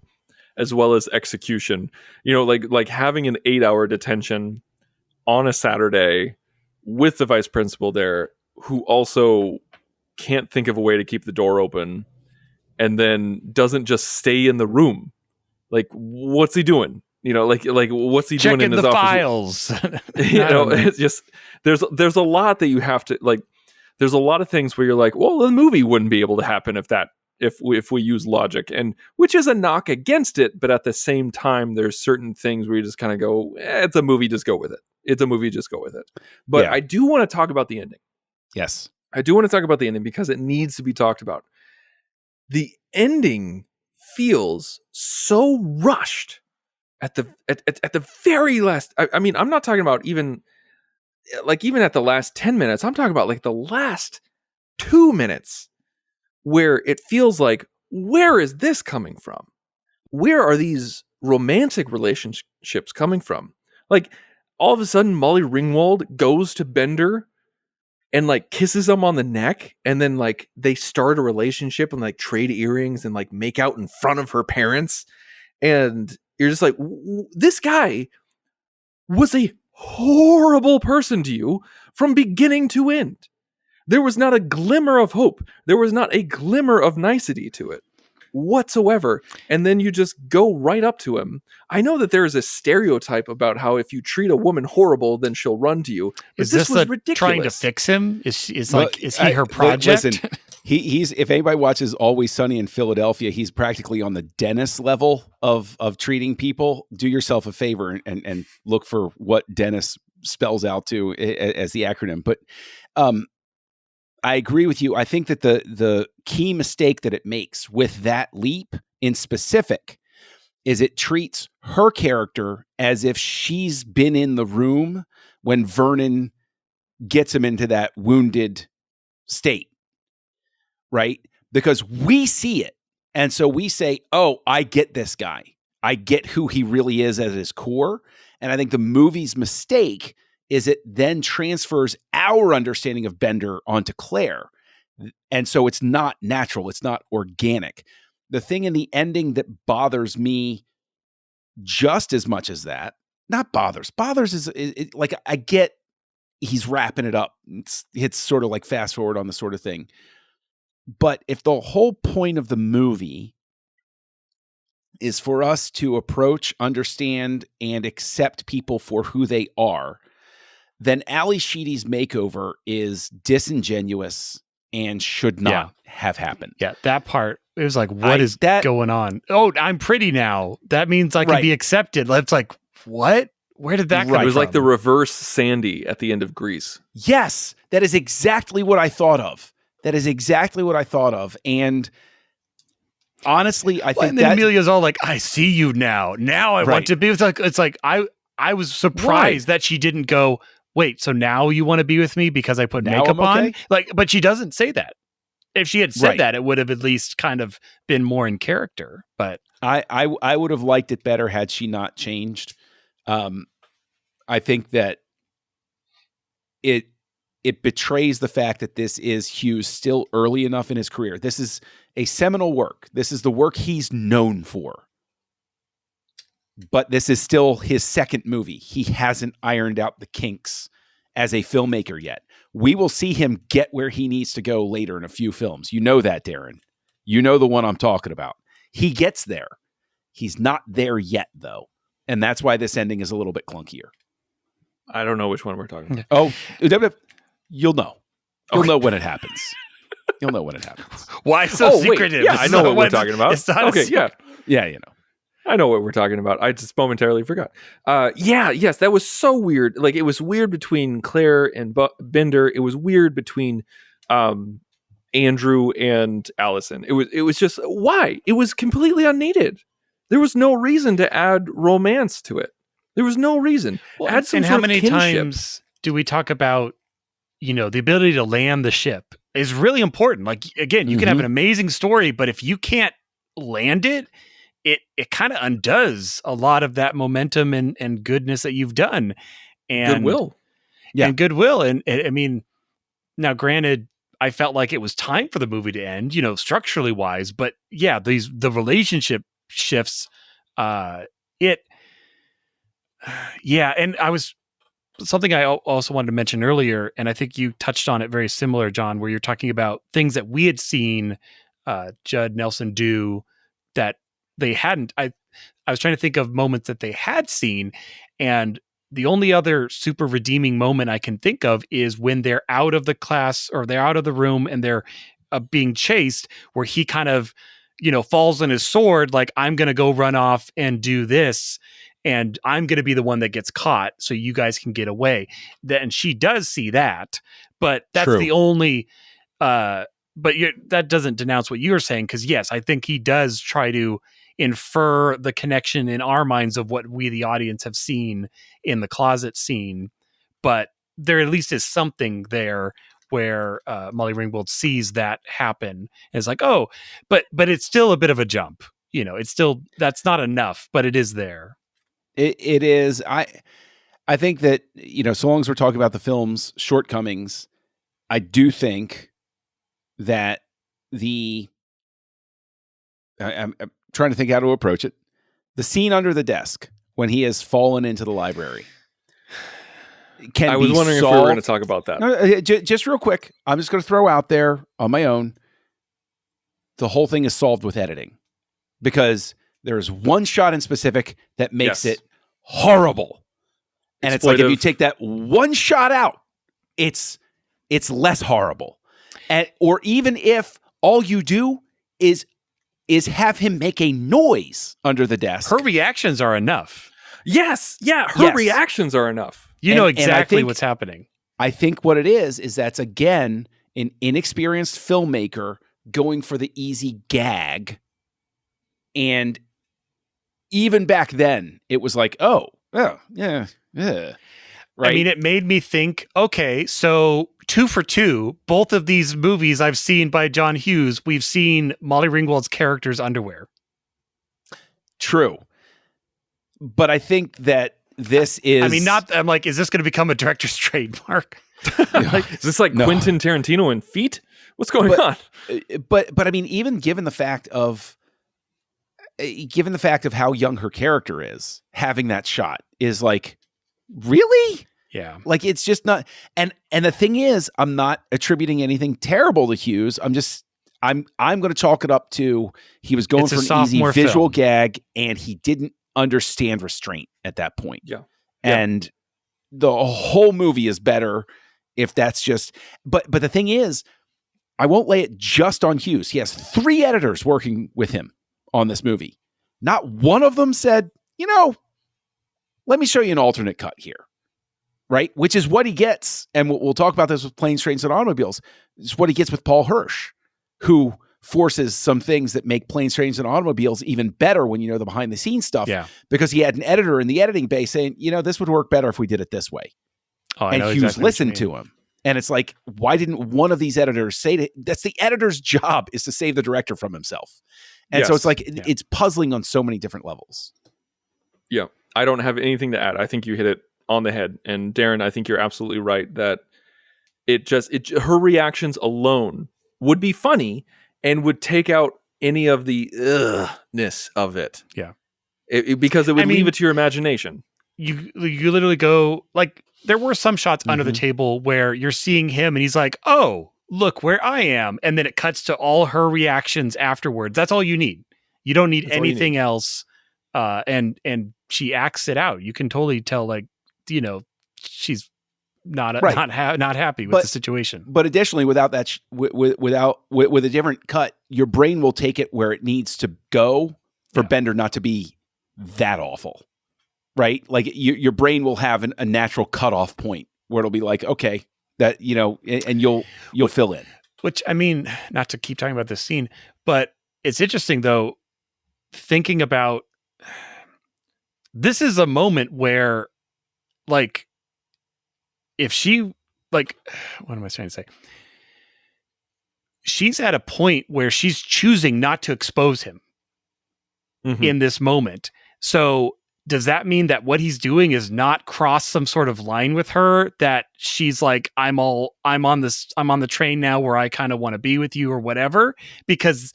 as well as execution. Like having an 8-hour detention on a Saturday with the vice principal there, who also can't think of a way to keep the door open, and then doesn't just stay in the room. Like, what's he doing? Like what's he doing in his office? Files. It's just there's a lot that you have to like. There's a lot of things where you're like, well, the movie wouldn't be able to happen if we use logic, and which is a knock against it. But at the same time, there's certain things where you just kind of go, it's a movie, just go with it. It's a movie, just go with it. But I do want to talk about the ending. Yes. I do want to talk about the ending because it needs to be talked about. The ending feels so rushed at the very last. I mean, I'm not talking about even at the last 10 minutes. I'm talking about like the last 2 minutes where it feels like, where is this coming from? Where are these romantic relationships coming from? Like, all of a sudden, Molly Ringwald goes to Bender and like kisses him on the neck, and then like they start a relationship and like trade earrings and like make out in front of her parents. And you're just like, this guy was a horrible person to you from beginning to end. There was not a glimmer of hope. There was not a glimmer of nicety to it whatsoever. And then you just go right up to him. I know that there is a stereotype about how if you treat a woman horrible, then she'll run to you. But is this was ridiculous. Trying to fix him? Is he her project? Listen, he's if anybody watches Always Sunny in Philadelphia, he's practically on the Dennis level of treating people. Do yourself a favor and look for what Dennis spells out to as the acronym. But I agree with you. I think that the key mistake that it makes with that leap in specific is it treats her character as if she's been in the room when Vernon gets him into that wounded state, right? Because we see it. And so we say, oh, I get this guy. I get who he really is at his core. And I think the movie's mistake is it then transfers our understanding of Bender onto Claire. And so it's not natural. It's not organic. The thing in the ending that bothers me just as much as that, not bothers is like, I get he's wrapping it up. It's sort of like fast forward on the sort of thing. But if the whole point of the movie is for us to approach, understand, and accept people for who they are, then Ali Sheedy's makeover is disingenuous and should not have happened. Yeah, that part, it was like, what is going on? Oh, I'm pretty now. That means I can be accepted. It's like, what? Where did that come from? It was like the reverse Sandy at the end of Grease. Yes, that is exactly what I thought of. And honestly, I think and then Amelia's all like, I see you now. Now I want to be with. It's like I was surprised that she didn't go, wait, so now you want to be with me because I put makeup on? But she doesn't say that. If she had said that, it would have at least kind of been more in character. But I would have liked it better had she not changed. I think that it betrays the fact that this is Hughes still early enough in his career. This is a seminal work. This is the work he's known for. but this is still his second movie. He hasn't ironed out the kinks as a filmmaker yet. We will see him get where he needs to go later in a few films. You know that, Darren. You know the one I'm talking about. He gets there. He's not there yet, though. And that's why this ending is a little bit clunkier. I don't know which one we're talking about. Oh, you'll know. You'll know when it happens. You'll know when it happens. Why so secretive? Yeah, I know what we're talking about. It's not okay, yeah. Yeah, you know. I know what we're talking about. I just momentarily forgot. Yes, that was so weird. Like, it was weird between Claire and Bender. It was weird between Andrew and Allison. It was just, why? It was completely unneeded. There was no reason to add romance to it. There was no reason. Well, add some and sort how of many kinship. times do we talk about, the ability to land the ship is really important. Like, again, you can have an amazing story, but if you can't land it, it kind of undoes a lot of that momentum and goodness that you've done. And Goodwill. Yeah. And goodwill. And I mean, now granted, I felt like it was time for the movie to end, structurally wise, but yeah, the relationship shifts, and something I also wanted to mention earlier, and I think you touched on it very similar, John, where you're talking about things that we had seen Judd Nelson do that they hadn't. I was trying to think of moments that they had seen, and the only other super redeeming moment I can think of is when they're out of the class or they're out of the room and they're being chased, where he kind of, falls on his sword, like, I'm going to go run off and do this, and I'm going to be the one that gets caught so you guys can get away. And she does see that, but that's True. the only, that doesn't denounce what you were saying. Cause yes, I think he does try to infer the connection in our minds of what we, the audience, have seen in the closet scene, but there at least is something there where Molly Ringwald sees that happen and is like, oh, but it's still a bit of a jump. It's still, that's not enough, but it is there. It is. I think that, so long as we're talking about the film's shortcomings, I do think that I'm trying to think how to approach it. The scene under the desk when he has fallen into the library. I was wondering if we were going to talk about that. No, just real quick. I'm just going to throw out there on my own. The whole thing is solved with editing, because there's one shot in specific that makes it horrible. And it's like, if you take that one shot out, it's less horrible. Or even if all you do is have him make a noise under the desk. Her reactions are enough. Yes. Yeah. Her reactions are enough. You know exactly what's happening. I think what it is that's, again, an inexperienced filmmaker going for the easy gag. And even back then, it was like, oh, yeah. Right? I mean, it made me think, okay, so 2 for 2, both of these movies I've seen by John Hughes, we've seen Molly Ringwald's character's underwear. True. But I think that this is... I mean, I'm like, is this going to become a director's trademark? Is this like Quentin Tarantino and feet? What's going on? But I mean, even given the fact of how young her character is, having that shot is like, really? Yeah. Like, it's just not. And the thing is, I'm not attributing anything terrible to Hughes. I'm going to chalk it up to, he was going for an easy visual gag, and he didn't understand restraint at that point. Yeah. And the whole movie is better if that's just, but the thing is, I won't lay it just on Hughes. He has 3 editors working with him on this movie. Not one of them said, let me show you an alternate cut here. Right? Which is what he gets. And we'll talk about this with Planes, Trains, and Automobiles. It's what he gets with Paul Hirsch, who forces some things that make Planes, Trains, and Automobiles even better when you know the behind the scenes stuff. Yeah. Because he had an editor in the editing bay saying, this would work better if we did it this way. Oh, and Hughes listened to him. And it's like, why didn't one of these editors that's the editor's job, is to save the director from himself. And so it's like, it's puzzling on so many different levels. Yeah. I don't have anything to add. I think you hit it on the head. And Darren, I think you're absolutely right that her reactions alone would be funny and would take out any of the ness of it. Yeah. because it would I mean, leave it to your imagination. You literally go, like, there were some shots under the table where you're seeing him and he's like, oh, look where I am. And then it cuts to all her reactions afterwards. That's all you need. You don't need anything else. And she acts it out. You can totally tell, like, she's not happy with the situation. But additionally, without that, with a different cut, your brain will take it where it needs to go for Bender not to be that awful, right? Like your brain will have a natural cutoff point where it'll be like, okay, that and you'll fill in. Which, I mean, not to keep talking about this scene, but it's interesting though, thinking about this is a moment where, like, if she, like, what am I trying to say? She's at a point where she's choosing not to expose him in this moment. So does that mean that what he's doing is not cross some sort of line with her, that she's like, I'm on the train now where I kind of want to be with you or whatever? Because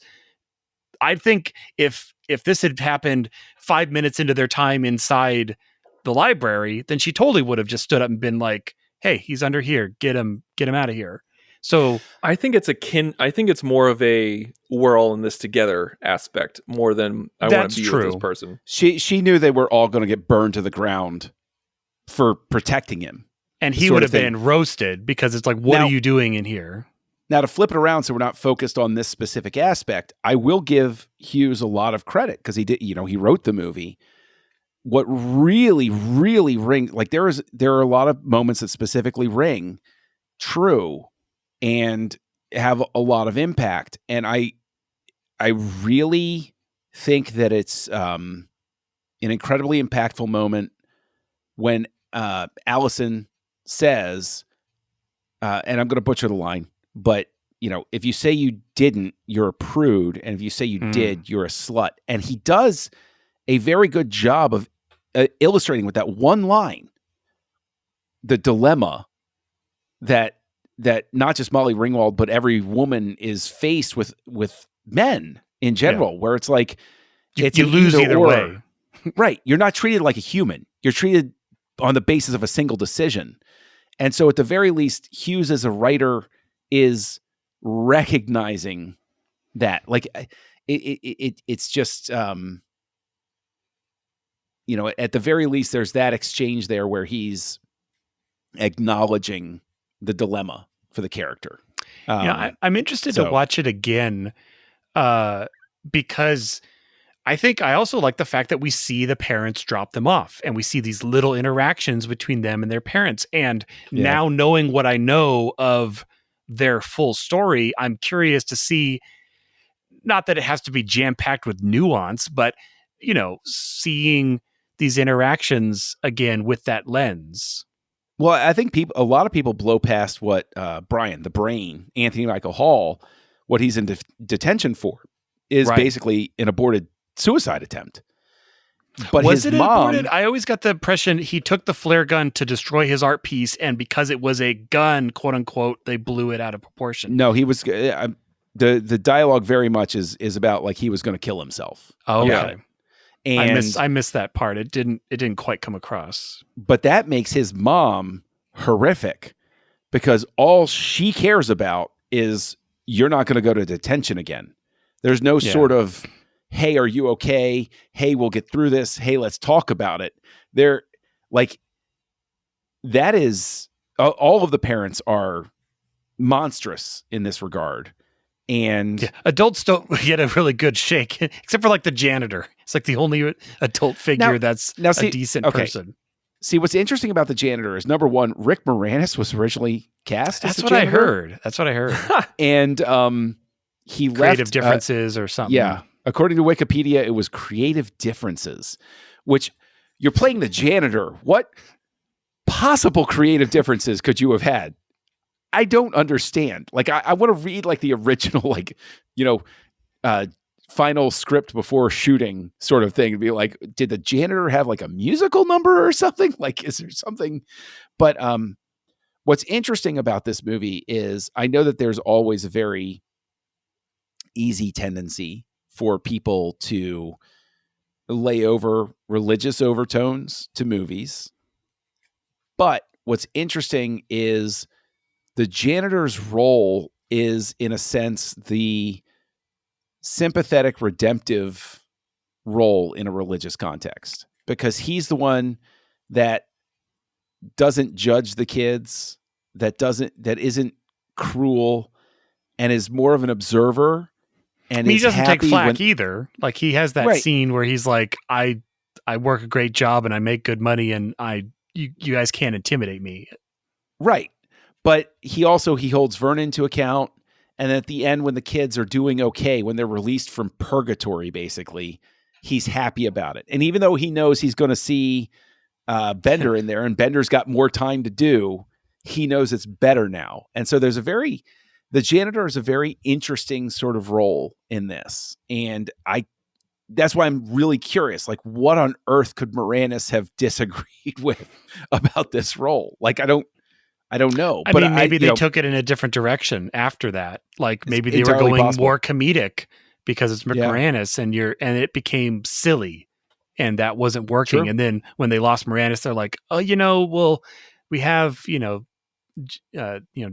I think if this had happened 5 minutes into their time inside the library, then she totally would have just stood up and been like, hey, he's under here. Get him out of here. So I think it's more of a we're all in this together aspect more than I want to be with this person. She knew they were all going to get burned to the ground for protecting him. And he would have been roasted because it's like, what are you doing in here? Now, to flip it around so we're not focused on this specific aspect, I will give Hughes a lot of credit because he did, he wrote the movie. What really, really rings, like there are a lot of moments that specifically ring true and have a lot of impact. And I really think that it's an incredibly impactful moment when Allison says, and I'm going to butcher the line, but if you say you didn't, you're a prude. And if you say you did, you're a slut. And he does a very good job of illustrating with that one line the dilemma that not just Molly Ringwald, but every woman is faced with men in general, where it's like you lose either way. Right. You're not treated like a human. You're treated on the basis of a single decision. And so at the very least, Hughes as a writer is recognizing that. Like it's just at the very least, there's that exchange there where he's acknowledging the dilemma for the character. I'm interested to watch it again because I think I also like the fact that we see the parents drop them off and we see these little interactions between them and their parents. And now knowing what I know of their full story, I'm curious to see, not that it has to be jam-packed with nuance, but, seeing these interactions again with that lens. Well, I think a lot of people blow past what Brian, the brain, Anthony Michael Hall, what he's in detention for is basically an aborted suicide attempt. But was his it mom, aborted? I always got the impression he took the flare gun to destroy his art piece, and because it was a gun, quote unquote, they blew it out of proportion. No, he was the dialogue very much is about like he was going to kill himself. Oh, okay. Yeah. And I missed that part. It didn't quite come across. But that makes his mom horrific because all she cares about is you're not going to go to detention again. There's no sort of, hey, are you okay? Hey, we'll get through this. Hey, let's talk about it. They're like, that is, all of the parents are monstrous in this regard. And adults don't get a really good shake, except for like the janitor. It's like the only adult figure that's a decent person. See, what's interesting about the janitor is, number one, Rick Moranis was originally cast as the janitor. That's what I heard. And he creative left differences or something. Yeah. According to Wikipedia, it was creative differences, which you're playing the janitor. What possible creative differences could you have had? I don't understand. Like, I want to read like the original, like, final script before shooting sort of thing and be like, did the janitor have like a musical number or something? Like, is there something? But what's interesting about this movie is I know that there's always a very easy tendency for people to lay over religious overtones to movies. But what's interesting is the janitor's role is, in a sense, the sympathetic, redemptive role in a religious context, because he's the one that doesn't judge the kids, that isn't cruel, and is more of an observer. And he doesn't take flack when, either. Like, he has that Right. scene where he's like, I work a great job and I make good money, and you guys can't intimidate me. Right. But he holds Vernon to account. And at the end, when the kids are doing okay, when they're released from purgatory, basically, he's happy about it. And even though he knows he's going to see Bender in there, and Bender's got more time to do, he knows it's better now. And so the janitor is a very interesting sort of role in this. And that's why I'm really curious, like, what on earth could Moranis have disagreed with about this role? Like, I don't know. I mean, maybe they took it in a different direction after that. Like, maybe they were going more comedic because it's Moranis, and it became silly, and that wasn't working. True. And then when they lost Moranis, they're like, oh, well, we have,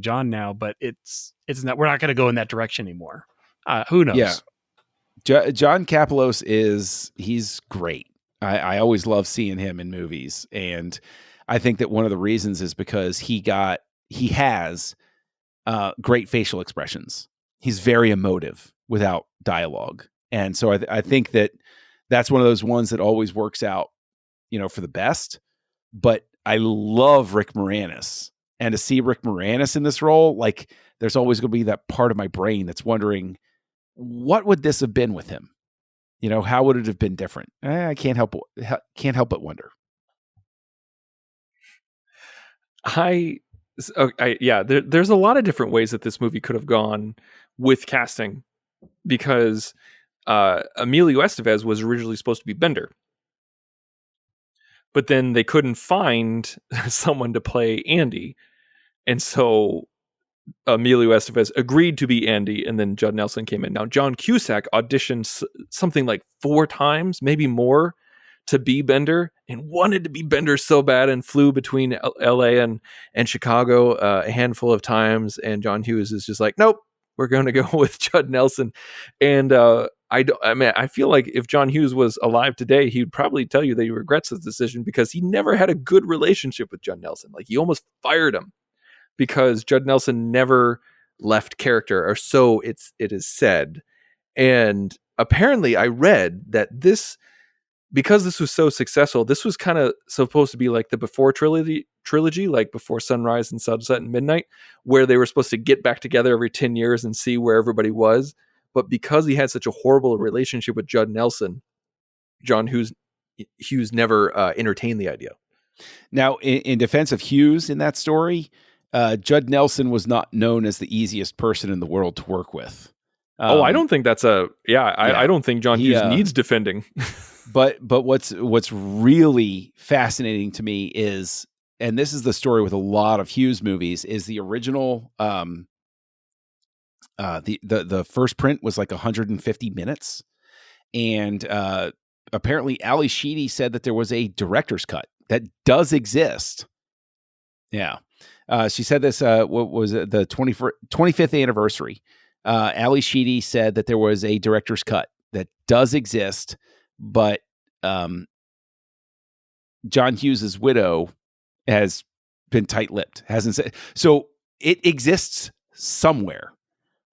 John now, but it's not, we're not going to go in that direction anymore. Who knows? Yeah. John Kapelos he's great. I always love seeing him in movies. And I think that one of the reasons is because he has great facial expressions. He's very emotive without dialogue. And so I think that's one of those ones that always works out, for the best. But I love Rick Moranis. And to see Rick Moranis in this role, like, there's always going to be that part of my brain that's wondering, what would this have been with him? How would it have been different? I can't help but wonder. There's a lot of different ways that this movie could have gone with casting, because Emilio Estevez was originally supposed to be Bender, but then they couldn't find someone to play Andy, and so Emilio Estevez agreed to be Andy, and then Judd Nelson came in. Now, John Cusack auditioned something like 4 times, maybe more, to be Bender, and wanted to be Bender so bad, and flew between LA and Chicago a handful of times. And John Hughes is just like, nope, we're going to go with Judd Nelson. And I feel like if John Hughes was alive today, he'd probably tell you that he regrets his decision, because he never had a good relationship with Judd Nelson. Like, he almost fired him because Judd Nelson never left character, or so it is said. And apparently I read that because this was so successful, this was kind of supposed to be like the before trilogy, like Before Sunrise and Sunset and Midnight, where they were supposed to get back together every 10 years and see where everybody was. But because he had such a horrible relationship with Judd Nelson, John Hughes never entertained the idea. Now, in defense of Hughes in that story, Judd Nelson was not known as the easiest person in the world to work with. I don't think that's I don't think John Hughes needs defending. But what's really fascinating to me is, and this is the story with a lot of Hughes movies, is the original the first print was like 150 minutes, and apparently Ali Sheedy said that there was a director's cut that does exist. Yeah. She said this, what was it, the 25th anniversary. Ali Sheedy said that there was a director's cut that does exist, but John Hughes's widow has been tight-lipped, hasn't said. So it exists somewhere,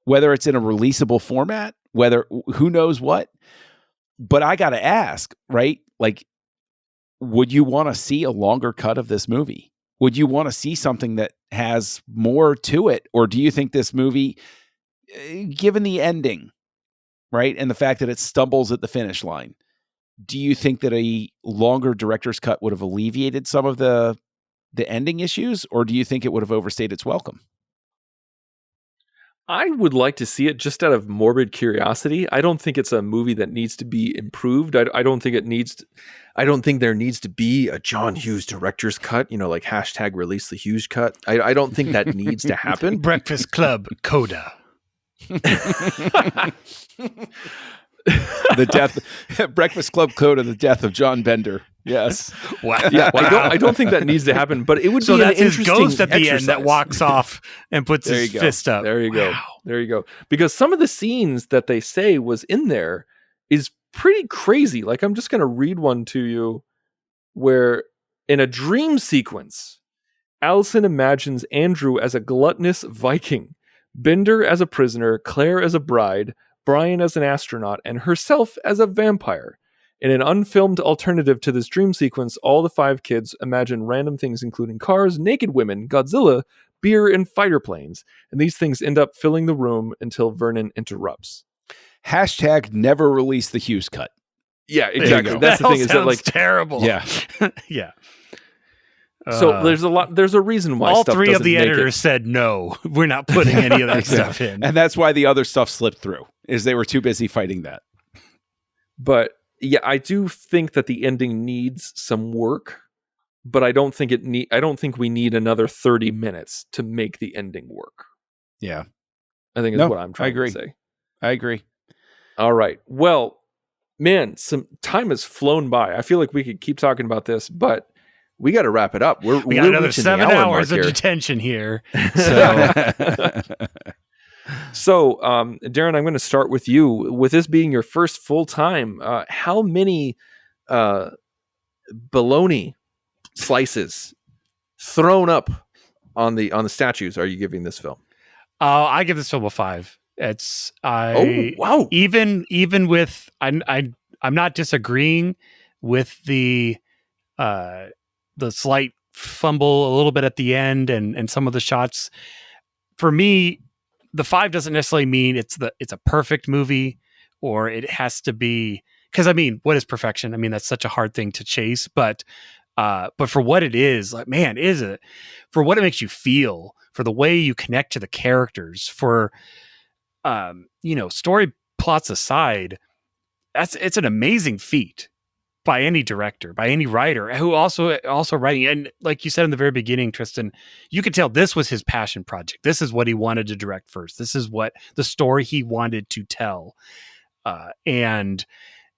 whether it's in a releasable format, who knows what. But I got to ask, right? Like, would you want to see a longer cut of this movie? Would you want to see something that has more to it? Or do you think this movie, given the ending, right, and the fact that it stumbles at the finish line, do you think that a longer director's cut would have alleviated some of the ending issues, or do you think it would have overstayed its welcome? I would like to see it just out of morbid curiosity. I don't think it's a movie that needs to be improved. I don't think there needs to be a John Hughes director's cut, like hashtag release the Hughes cut. I don't think that needs to happen. Breakfast Club Coda. The death, Breakfast Club code of the death of John Bender. Yes. Wow. Yeah, Wow. I don't think that needs to happen, but it would So be that's an his interesting ghost at the end that exercise. walks off and puts There his you go. fist up. There you go. Wow. There you go. Because some of the scenes that they say was in there is pretty crazy. Like, I'm just going to read one to you where in a dream sequence, Allison imagines Andrew as a gluttonous Viking, Bender as a prisoner, Claire as a bride, Brian as an astronaut, and herself as a vampire. In an unfilmed alternative to this dream sequence, all the 5 kids imagine random things including cars, naked women, Godzilla, beer, and fighter planes. And these things end up filling the room until Vernon interrupts. Hashtag never release the Hughes cut. Yeah, you exactly. go. That's the all thing is that sounds like terrible. Yeah. Yeah. so there's a reason why all stuff 3 of doesn't the make editors said no. We're not putting any of that stuff in. And that's why the other stuff slipped through, is they were too busy fighting that. But yeah, I do think that the ending needs some work, but I don't think we need another 30 minutes to make the ending work. Yeah. I think is what I'm trying to say. I agree. All right. Well, man, some time has flown by. I feel like we could keep talking about this, but we got to wrap it up. We got another reaching 7 the hour hours of mark here. detention here. So So, Darren, I'm going to start with you. With this being your first full time, how many bologna slices thrown up on the statues are you giving this film? I give this film a 5. It's Oh, wow. even with I'm not disagreeing with the slight fumble a little bit at the end and some of the shots. For me, the 5 doesn't necessarily mean it's a perfect movie, or it has to be, because I mean, what is perfection? I mean, that's such a hard thing to chase, but for what it is, like, man, is it for what it makes you feel, for the way you connect to the characters, for story plots aside, it's an amazing feat by any director, by any writer who also writing. And like you said in the very beginning, Tristan, you could tell this was his passion project. This is what he wanted to direct first. This is what the story he wanted to tell. And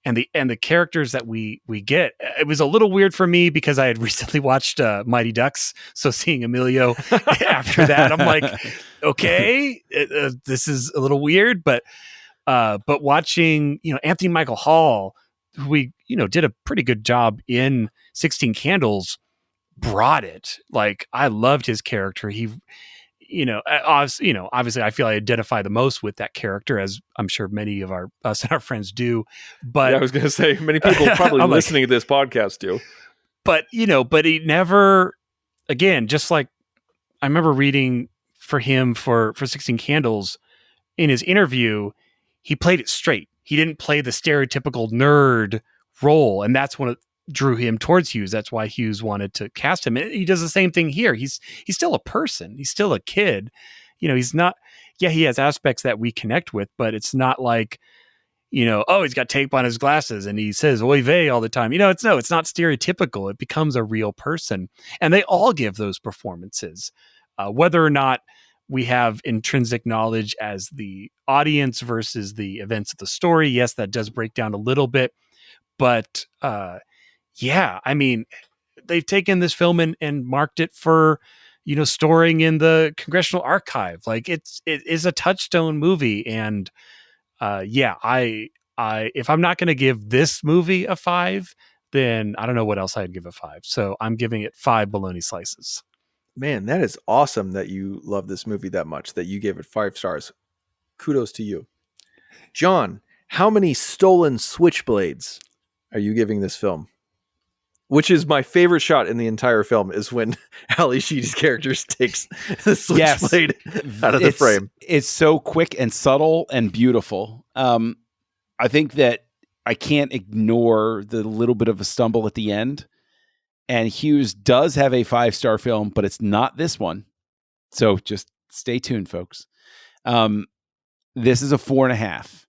the characters that we get, it was a little weird for me because I had recently watched Mighty Ducks. So seeing Emilio after that, I'm like, okay, this is a little weird, but watching, Anthony Michael Hall, who we, did a pretty good job in 16 Candles, brought it. Like, I loved his character. He, obviously I feel I identify the most with that character, as I'm sure many of us and our friends do. But yeah, I was going to say many people probably listening to this podcast do. But, but he never, again, just like I remember reading for him for 16 Candles, in his interview, he played it straight. He didn't play the stereotypical nerd role, and that's what drew him towards Hughes. That's why Hughes wanted to cast him. And he does the same thing here. He's still a person. He's still a kid. He's not. Yeah, he has aspects that we connect with, but it's not like, he's got tape on his glasses and he says "oy vey" all the time. It's not stereotypical. It becomes a real person, and they all give those performances, whether or not we have intrinsic knowledge as the audience versus the events of the story. Yes, that does break down a little bit, but yeah, I mean, they've taken this film and marked it for, storing in the Congressional Archive. Like, it is a touchstone movie. And yeah, I if I'm not going to give this movie a 5, then I don't know what else I'd give a 5. So I'm giving it 5 bologna slices. Man, that is awesome that you love this movie that much, that you gave it 5 stars. Kudos to you. John, how many stolen switchblades are you giving this film? Which is my favorite shot in the entire film, is when Ali Sheedy's character takes the switchblade out of the frame. It's so quick and subtle and beautiful. I think that I can't ignore the little bit of a stumble at the end. And Hughes does have a 5-star film, but it's not this one. So just stay tuned, folks. This is a 4.5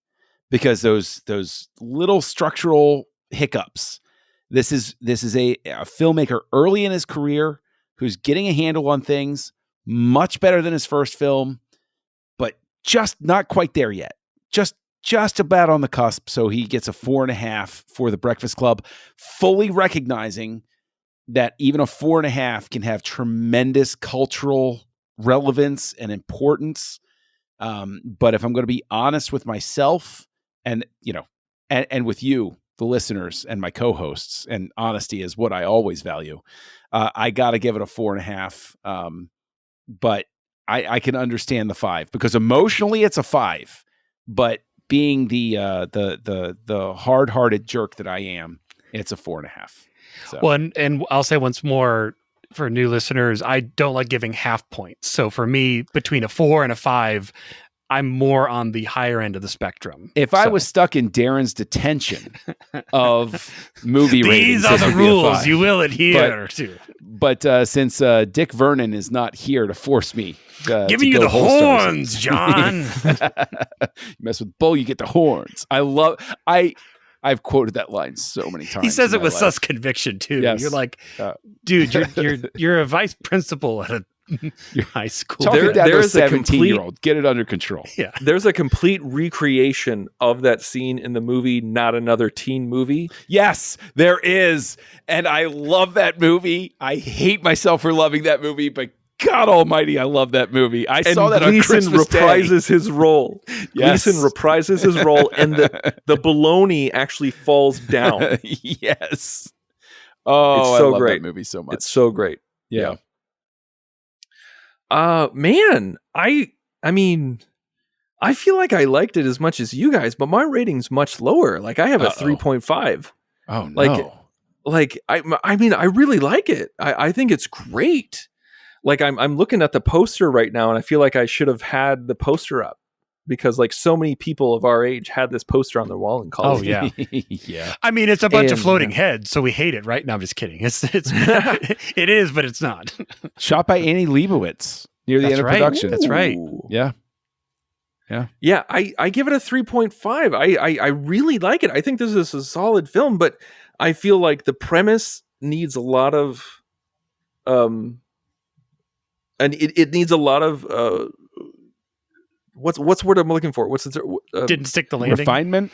because those little structural hiccups. This is a filmmaker early in his career who's getting a handle on things, much better than his first film, but just not quite there yet. Just just about on the cusp. So he gets a 4.5 for The Breakfast Club, fully recognizing that even a 4.5 can have tremendous cultural relevance and importance. But if I'm going to be honest with myself and, and with you, the listeners and my co-hosts, and honesty is what I always value. I got to give it a 4.5. But I can understand the 5 because emotionally it's a 5, but being the hard-hearted jerk that I am, it's a 4.5. So. Well, and I'll say once more for new listeners, I don't like giving half points. So for me, between a 4 and a 5, I'm more on the higher end of the spectrum. If I was stuck in Darren's detention of movie ratings, these are the rules you will adhere to. But since Dick Vernon is not here to force me, giving you the horns, John. You mess with Bull, you get the horns. I've quoted that line so many times. He says it with life. sus conviction too. Yes. You're like, dude, you're a vice principal at your high school. Talking down to a 17-year-old. Get it under control. Yeah. There's a complete recreation of that scene in the movie Not Another Teen Movie. Yes, there is. And I love that movie. I hate myself for loving that movie, but God almighty, I love that movie. I saw that on Christmas Day. reprises his role. Yes. Gleason reprises his role, and the baloney actually falls down. Yes. Oh, it's so I love great. that movie so much. It's so great. Yeah. Man, I mean, I feel like I liked it as much as you guys, but my rating's much lower. Like I have a 3.5. Oh no. I mean, I really like it. I think it's great. Like I'm looking at the poster right now, and I feel like I should have had the poster up because like so many people of our age had this poster on their wall in college. Oh yeah, yeah. I mean, it's a bunch of floating heads, so we hate it, right? No, I'm just kidding. It's it is, but it's not. Shot by Annie Leibovitz near the end of production. That's right. Yeah. Yeah. I give it a 3.5. I really like it. I think this is a solid film, but I feel like the premise needs a lot of and it needs a lot of what's the word I'm looking for? What's the didn't stick the landing? Refinement?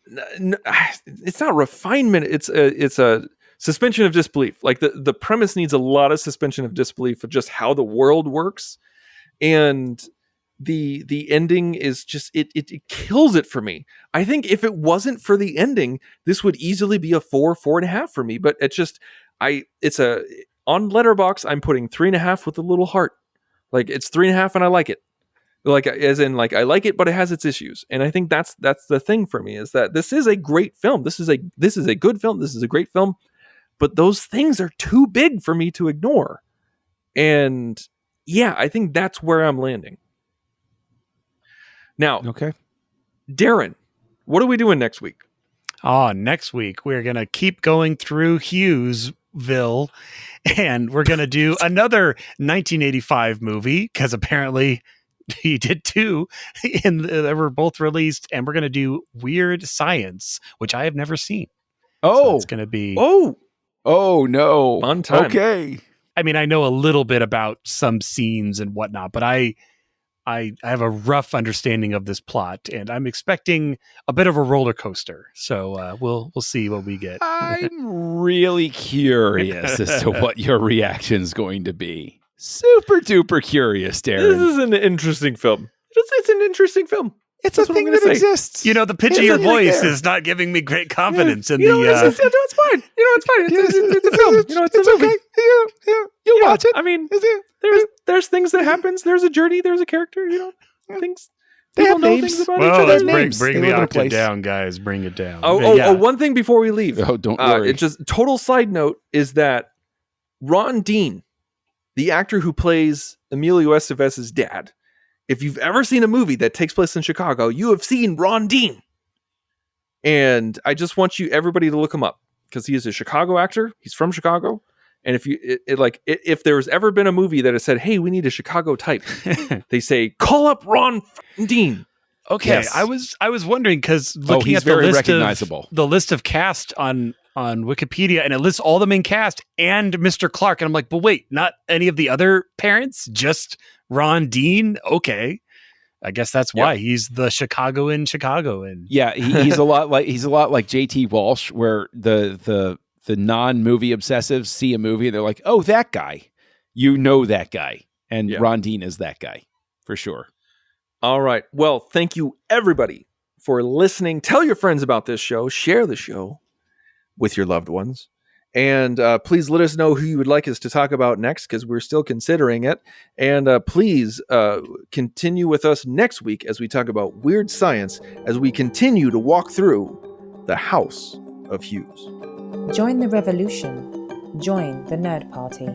It's not refinement. It's a suspension of disbelief. Like the premise needs a lot of suspension of disbelief of just how the world works, and the ending is just it kills it for me. I think if it wasn't for the ending, this would easily be a 4.5 for me. But it's just on Letterboxd, I'm putting 3.5 with a little heart. Like it's 3.5 and I like it. Like as in like I like it, but it has its issues. And I think that's the thing for me is that this is a great film. This is a good film. This is a great film. But those things are too big for me to ignore. And yeah, I think that's where I'm landing. Now, okay. Darren, what are we doing next week? Next week we're going to keep going through Hughesville, and we're going to do another 1985 movie because apparently he did two that were both released, and we're going to do Weird Science, which I have never seen. So it's going to be oh no, fun time. Okay, I mean, I know a little bit about some scenes and whatnot, but I have a rough understanding of this plot, and I'm expecting a bit of a roller coaster. So we'll see what we get. I'm really curious as to what your reaction's going to be. Super duper curious, Darren. This is an interesting film. It's an interesting film. It's a thing that exists. You know, the pitch of your voice is not giving me great confidence in the. It's fine. It's fine. It's a film. It's okay. Yeah. You'll watch it. I mean, there's things that happens. There's a journey. There's a character. Things. They have know names. things about Well, each let's other. bring the octave down, guys. Bring it down. One thing before we leave. Oh, don't worry. It's just total side note is that Ron Dean, the actor who plays Emilio Estevez's dad, if you've ever seen a movie that takes place in Chicago, you have seen Ron Dean. And I just want everybody to look him up because he is a Chicago actor. He's from Chicago. And if there's ever been a movie that has said, hey, we need a Chicago type, they say, call up Ron Dean. Okay. Yes. I was wondering because looking at very recognizable. The list of cast on Wikipedia, and it lists all the main cast and Mr. Clark. And I'm like, but wait, not any of the other parents, just Ron Dean? Okay. I guess that's why he's the Chicagoan. Yeah, he's a lot like JT Walsh, where the non-movie obsessives see a movie and they're like, oh, that guy, that guy. And Rondine is that guy for sure. All right. Well, thank you everybody for listening. Tell your friends about this show. Share the show with your loved ones. And please let us know who you would like us to talk about next, because we're still considering it. And please continue with us next week as we talk about weird science, as we continue to walk through the House of Hughes. Join the revolution. Join the Nerd Party.